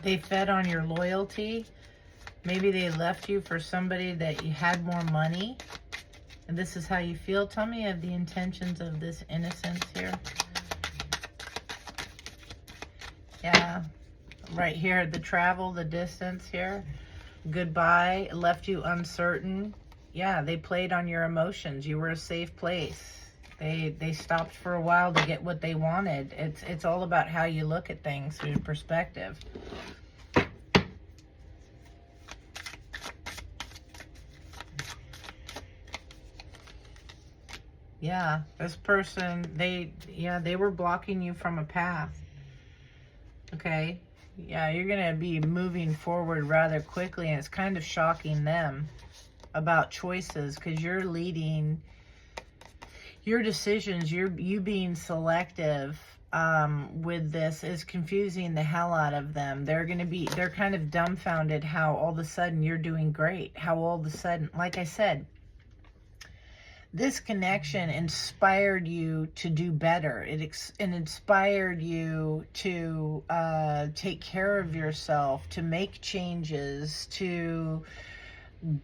S1: They fed on your loyalty. Maybe they left you for somebody that you had more money. And this is how you feel. Tell me of the intentions of this innocence here. Yeah. Right here, the travel, the distance here. Goodbye. Left you uncertain. Yeah, they played on your emotions. You were a safe place. They stopped for a while to get what they wanted. It's all about how you look at things through perspective. Yeah, this person, they were blocking you from a path. Okay? Yeah, you're going to be moving forward rather quickly, and it's kind of shocking them about choices, because you're leading your decisions. You being selective with this is confusing the hell out of them. They're kind of dumbfounded how all of a sudden you're doing great. How all of a sudden, like I said, this connection inspired you to do better. It inspired you to take care of yourself, to make changes, to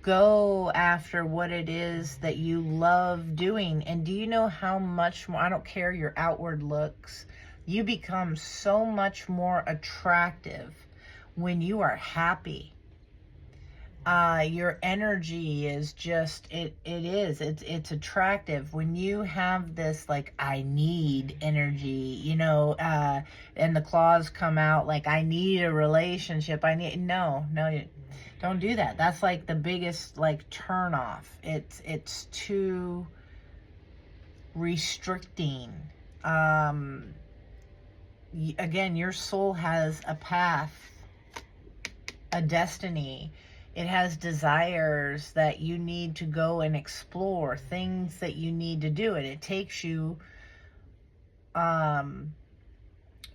S1: go after what it is that you love doing. And do you know how much more, I don't care your outward looks, you become so much more attractive when you are happy. Your energy is just, it's attractive when you have this, like, I need energy, you know, and the claws come out like, I need a relationship. No, don't do that. That's like the biggest, like, turn off. It's too restricting. Again, your soul has a path, a destiny. It has desires that you need to go and explore, things that you need to do. And it takes you,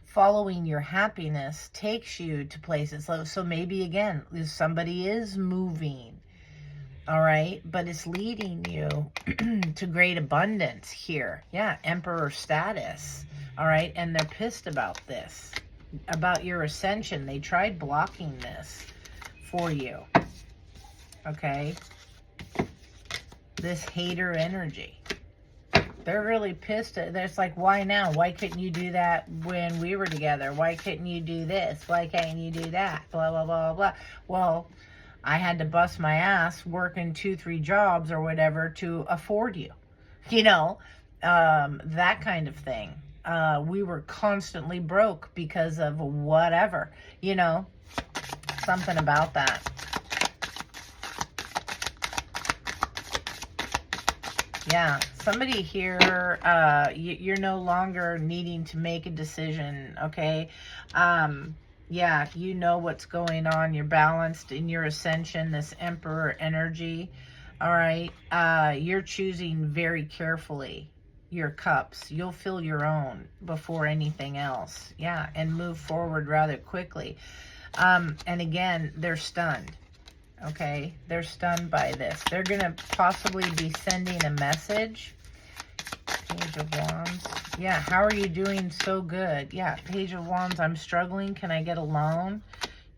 S1: following your happiness takes you to places. So maybe, again, if somebody is moving, all right, but it's leading you to great abundance here. Yeah, emperor status, all right, and they're pissed about this, about your ascension. They tried blocking this for you. Okay, this hater energy, they're really pissed at. It's like, why now? Why couldn't you do that when we were together? Why couldn't you do this? Why can't you do that? Blah, blah, blah, blah. Well, I had to bust my ass working 2-3 jobs or whatever to afford you, you know, that kind of thing. We were constantly broke because of whatever, you know, something about that. Yeah, somebody here, you're no longer needing to make a decision, okay? Yeah, you know what's going on. You're balanced in your ascension, this Emperor energy. All right. You're choosing very carefully your cups. You'll fill your own before anything else. Yeah, and move forward rather quickly. And again, they're stunned. Okay, they're stunned by this. They're going to possibly be sending a message. Page of Wands. Yeah, how are you doing? So good. Yeah, Page of Wands. I'm struggling. Can I get a loan?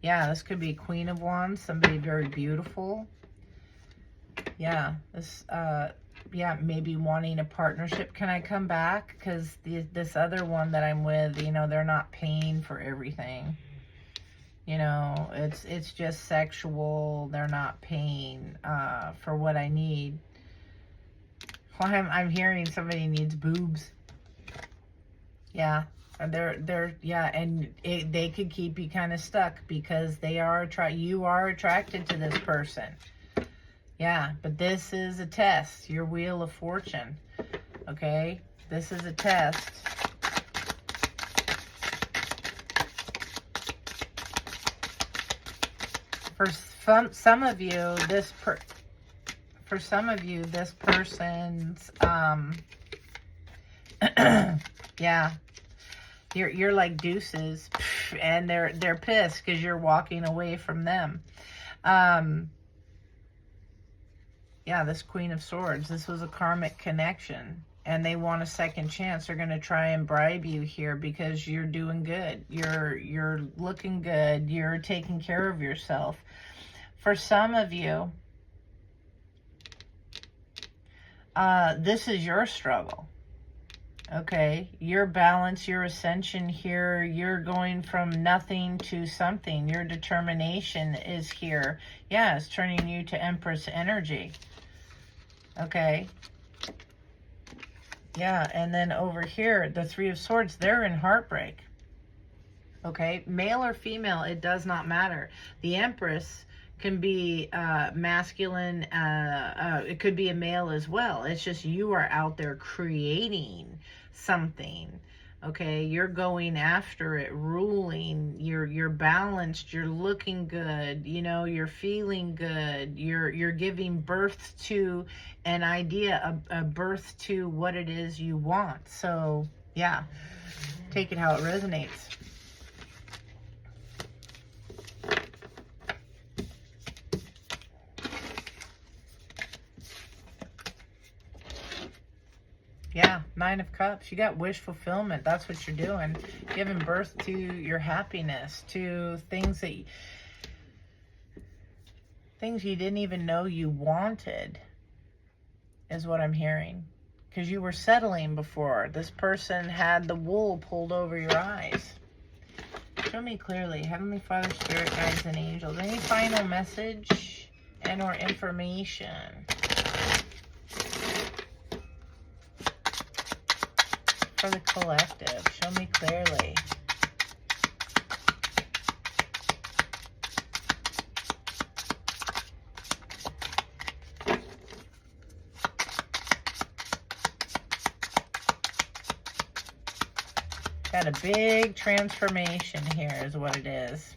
S1: Yeah, this could be Queen of Wands. Somebody very beautiful. Yeah, this, yeah, maybe wanting a partnership. Can I come back? Because this other one that I'm with, you know, they're not paying for everything. You know, it's just sexual. They're not paying for what I need. Well, I'm hearing somebody needs boobs. Yeah, yeah, and they could keep you kind of stuck because you are attracted to this person. Yeah, but this is a test. Your Wheel of Fortune. Okay, this is a test. For some of you, this person's, yeah, you're like deuces, and they're pissed because you're walking away from them. Yeah, this Queen of Swords, this was a karmic connection, and they want a second chance. They're going to try and bribe you here because you're doing good. You're looking good. You're taking care of yourself. For some of you, this is your struggle. Okay, your balance, your ascension here, you're going from nothing to something. Your determination is here. Yeah, it's turning you to Empress energy. Okay. Yeah, and then over here, the Three of Swords, they're in heartbreak. Okay, male or female, it does not matter. The Empress can be masculine. It could be a male as well. It's just you are out there creating something. Okay, you're going after it, ruling. You're balanced. You're looking good. You know, you're feeling good. You're giving birth to an idea, a birth to what it is you want. So yeah, take it how it resonates. Yeah, Nine of Cups. You got wish fulfillment. That's what you're doing. Giving birth to your happiness, to things you didn't even know you wanted, is what I'm hearing. Because you were settling before. This person had the wool pulled over your eyes. Show me clearly. Heavenly Father, Spirit, Guides, and Angels. Any final message and or information for the collective? Show me clearly. Got a big transformation here is what it is.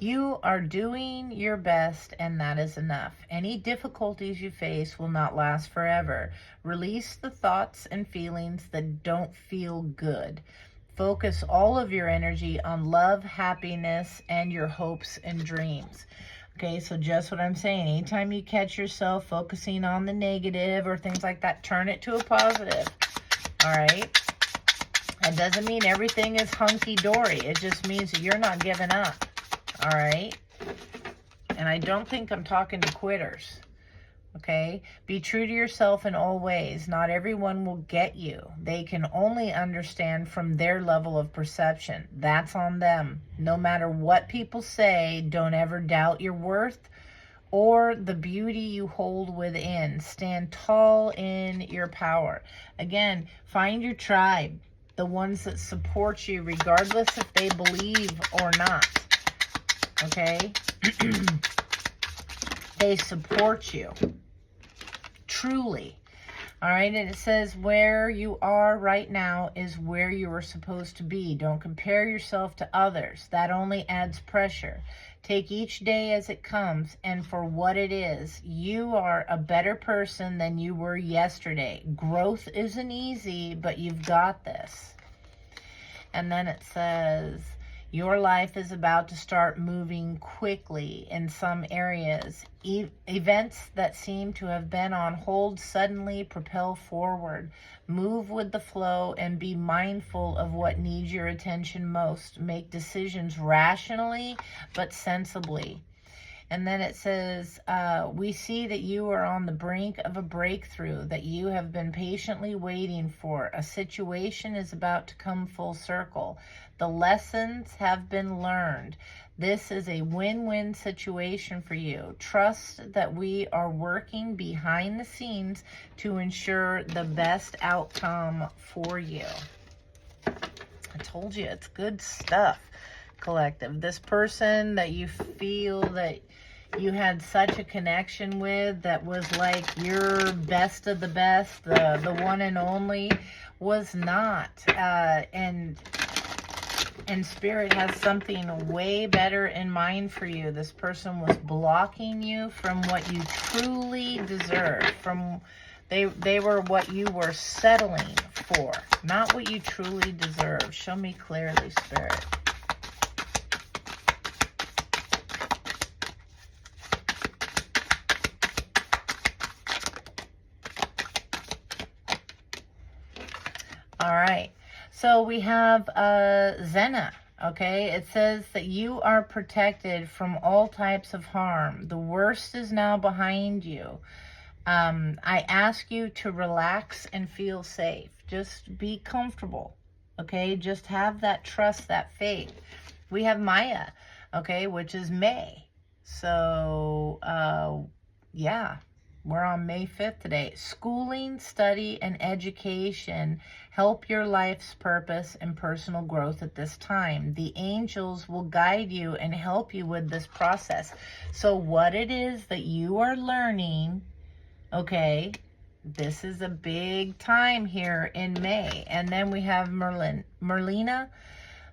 S1: You are doing your best, and that is enough. Any difficulties you face will not last forever. Release the thoughts and feelings that don't feel good. Focus all of your energy on love, happiness, and your hopes and dreams. Okay, so just what I'm saying. Anytime you catch yourself focusing on the negative or things like that, turn it to a positive. All right? That doesn't mean everything is hunky-dory. It just means that you're not giving up. All right? And I don't think I'm talking to quitters. Okay? Be true to yourself in all ways. Not everyone will get you. They can only understand from their level of perception. That's on them. No matter what people say, don't ever doubt your worth or the beauty you hold within. Stand tall in your power. Again, find your tribe. The ones that support you regardless if they believe or not. Okay? They support you. Truly. All right, and it says where you are right now is where you are supposed to be. Don't compare yourself to others. That only adds pressure. Take each day as it comes and for what it is. You are a better person than you were yesterday. Growth isn't easy, but you've got this. And then it says, your life is about to start moving quickly in some areas. Events that seem to have been on hold suddenly propel forward. Move with the flow and be mindful of what needs your attention most. Make decisions rationally but sensibly. And then it says, we see that you are on the brink of a breakthrough that you have been patiently waiting for. A situation is about to come full circle. The lessons have been learned. This is a win-win situation for you. Trust that we are working behind the scenes to ensure the best outcome for you. I told you, it's good stuff, collective. This person that you feel that you had such a connection with, that was like your best of the best, the one and only, was not. And Spirit has something way better in mind for you. This person was blocking you from what you truly deserve. They were what you were settling for, not what you truly deserve. Show me clearly, Spirit. All right, so we have Zena, okay? It says that you are protected from all types of harm. The worst is now behind you. I ask you to relax and feel safe. Just be comfortable, okay? Just have that trust, that faith. We have Maya, okay, which is May. So, yeah. We're on May 5th today. Schooling, study, and education help your life's purpose and personal growth at this time. The angels will guide you and help you with this process. So what it is that you are learning, okay, this is a big time here in May. And then we have Merlina,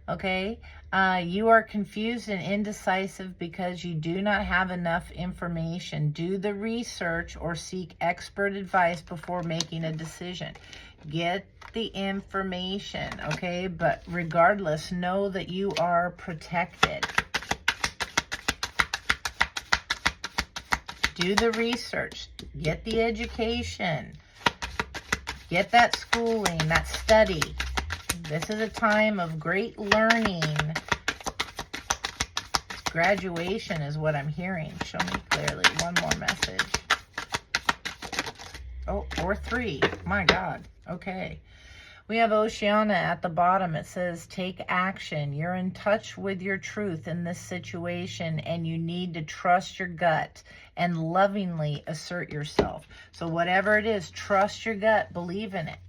S1: okay? You are confused and indecisive because you do not have enough information. Do the research or seek expert advice before making a decision. Get the information, okay? But regardless, know that you are protected. Do the research. Get the education. Get that schooling, that study. This is a time of great learning. Graduation is what I'm hearing. Show me clearly. One more message. Oh, or 3. My God. Okay. We have Oceana at the bottom. It says, take action. You're in touch with your truth in this situation, and you need to trust your gut and lovingly assert yourself. So whatever it is, trust your gut. Believe in it.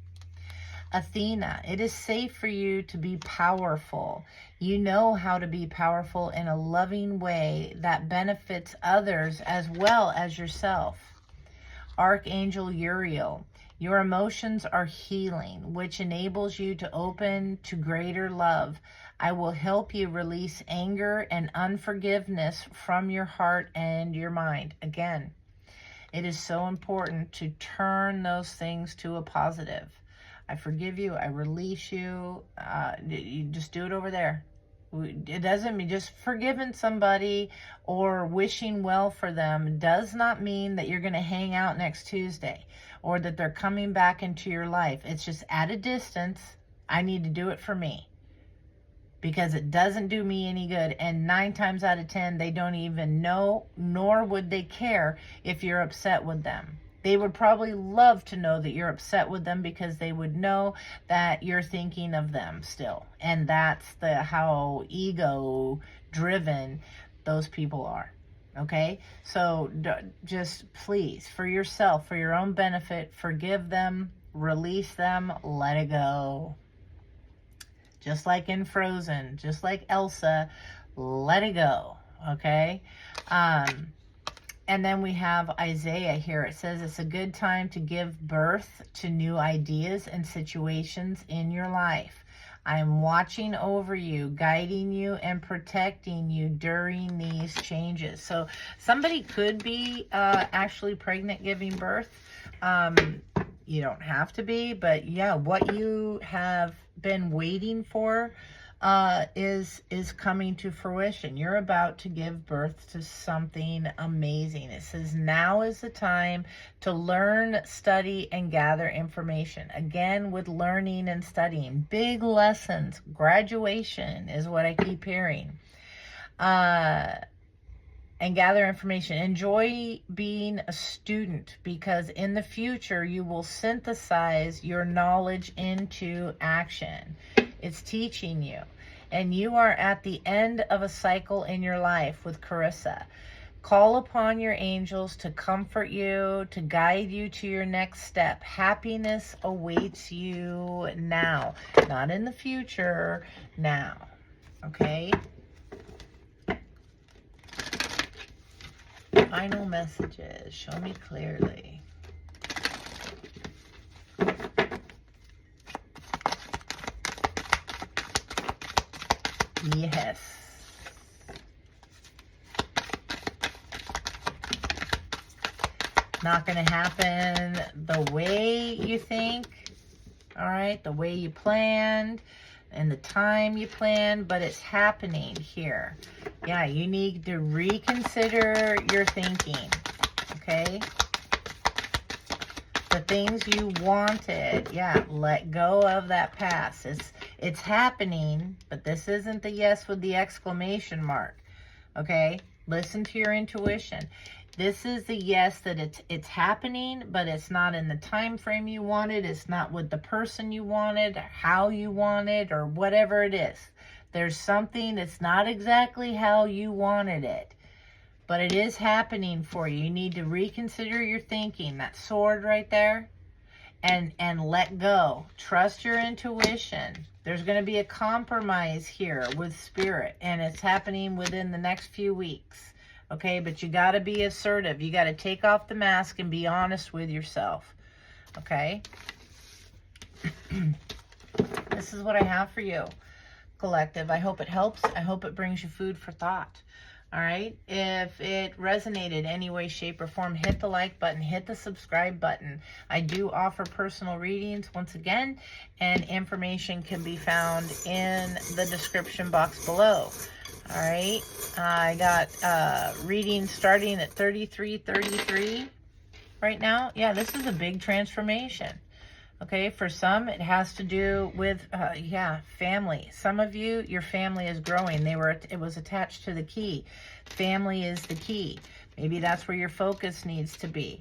S1: Athena, it is safe for you to be powerful. You know how to be powerful in a loving way that benefits others as well as yourself. Archangel Uriel, your emotions are healing, which enables you to open to greater love. I will help you release anger and unforgiveness from your heart and your mind. Again, it is so important to turn those things to a positive. I forgive you. I release you. You just do it over there. It doesn't mean just forgiving somebody or wishing well for them does not mean that you're going to hang out next Tuesday or that they're coming back into your life. It's just at a distance. I need to do it for me because it doesn't do me any good. And 9 times out of 10, they don't even know, nor would they care if you're upset with them. They would probably love to know that you're upset with them because they would know that you're thinking of them still. And that's how ego-driven those people are. Okay? So just please, for yourself, for your own benefit, forgive them, release them, let it go. Just like in Frozen, just like Elsa, let it go. Okay? And then we have Isaiah here. It says it's a good time to give birth to new ideas and situations in your life. I am watching over you, guiding you, and protecting you during these changes. So somebody could be actually pregnant giving birth. You don't have to be, but yeah, what you have been waiting for is coming to fruition. You're about to give birth to something amazing. It says now is the time to learn, study, and gather information. Again, with learning and studying, big lessons. Graduation is what I keep hearing. And gather information. Enjoy being a student, because in the future you will synthesize your knowledge into action. It's teaching you. And you are at the end of a cycle in your life with Carissa. Call upon your angels to comfort you, to guide you to your next step. Happiness awaits you now. Not in the future, now. Okay? Final messages. Show me clearly. Yes. Not going to happen the way you think. All right. The way you planned and the time you planned, but it's happening here. Yeah, you need to reconsider your thinking, okay? The things you wanted, yeah, let go of that past. It's happening, but this isn't the yes with the exclamation mark, okay? Listen to your intuition. This is the yes that it's happening, but it's not in the time frame you wanted. It's not with the person you wanted, or how you wanted, or whatever it is. There's something that's not exactly how you wanted it, but it is happening for you. You need to reconsider your thinking. That sword right there, and let go. Trust your intuition. There's going to be a compromise here with spirit, and it's happening within the next few weeks. Okay, but you got to be assertive. You got to take off the mask and be honest with yourself. Okay? This is what I have for you, collective. I hope it helps. I hope it brings you food for thought. All right? If it resonated any way, shape, or form, hit the like button, hit the subscribe button. I do offer personal readings once again, and information can be found in the description box below. All right, I got readings starting at 33.33 right now. Yeah, this is a big transformation. Okay, for some, it has to do with, family. Some of you, your family is growing. It was attached to the key. Family is the key. Maybe that's where your focus needs to be.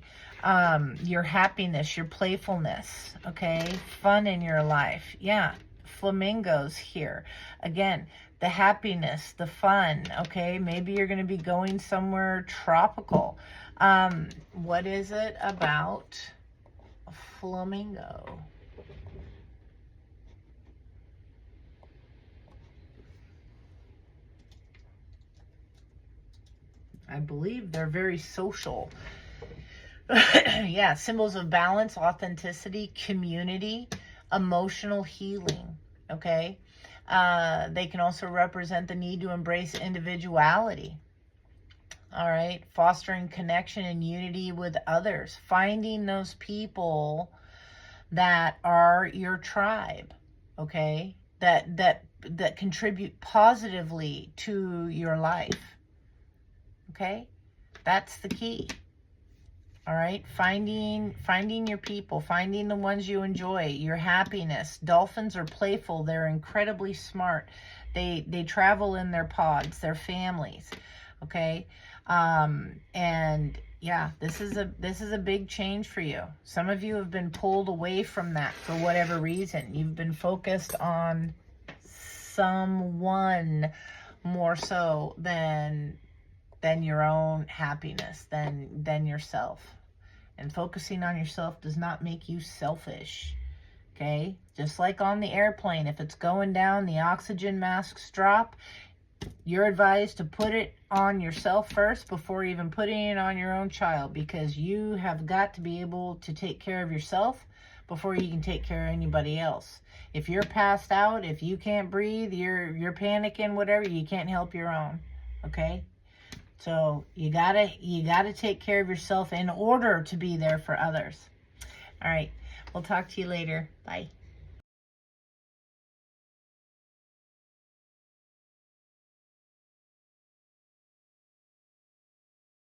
S1: Your happiness, your playfulness, okay? Fun in your life. Yeah, flamingos here. Again, the happiness, the fun, okay? Maybe you're going to be going somewhere tropical. What is it about a flamingo? I believe they're very social. Yeah, symbols of balance, authenticity, community, emotional healing, okay? They can also represent the need to embrace individuality. All right, fostering connection and unity with others, finding those people that are your tribe, okay? That contribute positively to your life. Okay? That's the key. All right, finding your people, finding the ones you enjoy, your happiness. Dolphins are playful. They're incredibly smart. They travel in their pods, their families. Okay, and yeah, this is a big change for you. Some of you have been pulled away from that for whatever reason. You've been focused on someone more so than your own happiness, than yourself. And focusing on yourself does not make you selfish. Okay? Just like on the airplane, if it's going down, the oxygen masks drop, you're advised to put it on yourself first before even putting it on your own child, because you have got to be able to take care of yourself before you can take care of anybody else. If you're passed out, if you can't breathe, you're panicking, whatever, you can't help your own. Okay? So you gotta take care of yourself in order to be there for others. All right. We'll talk to you later. Bye.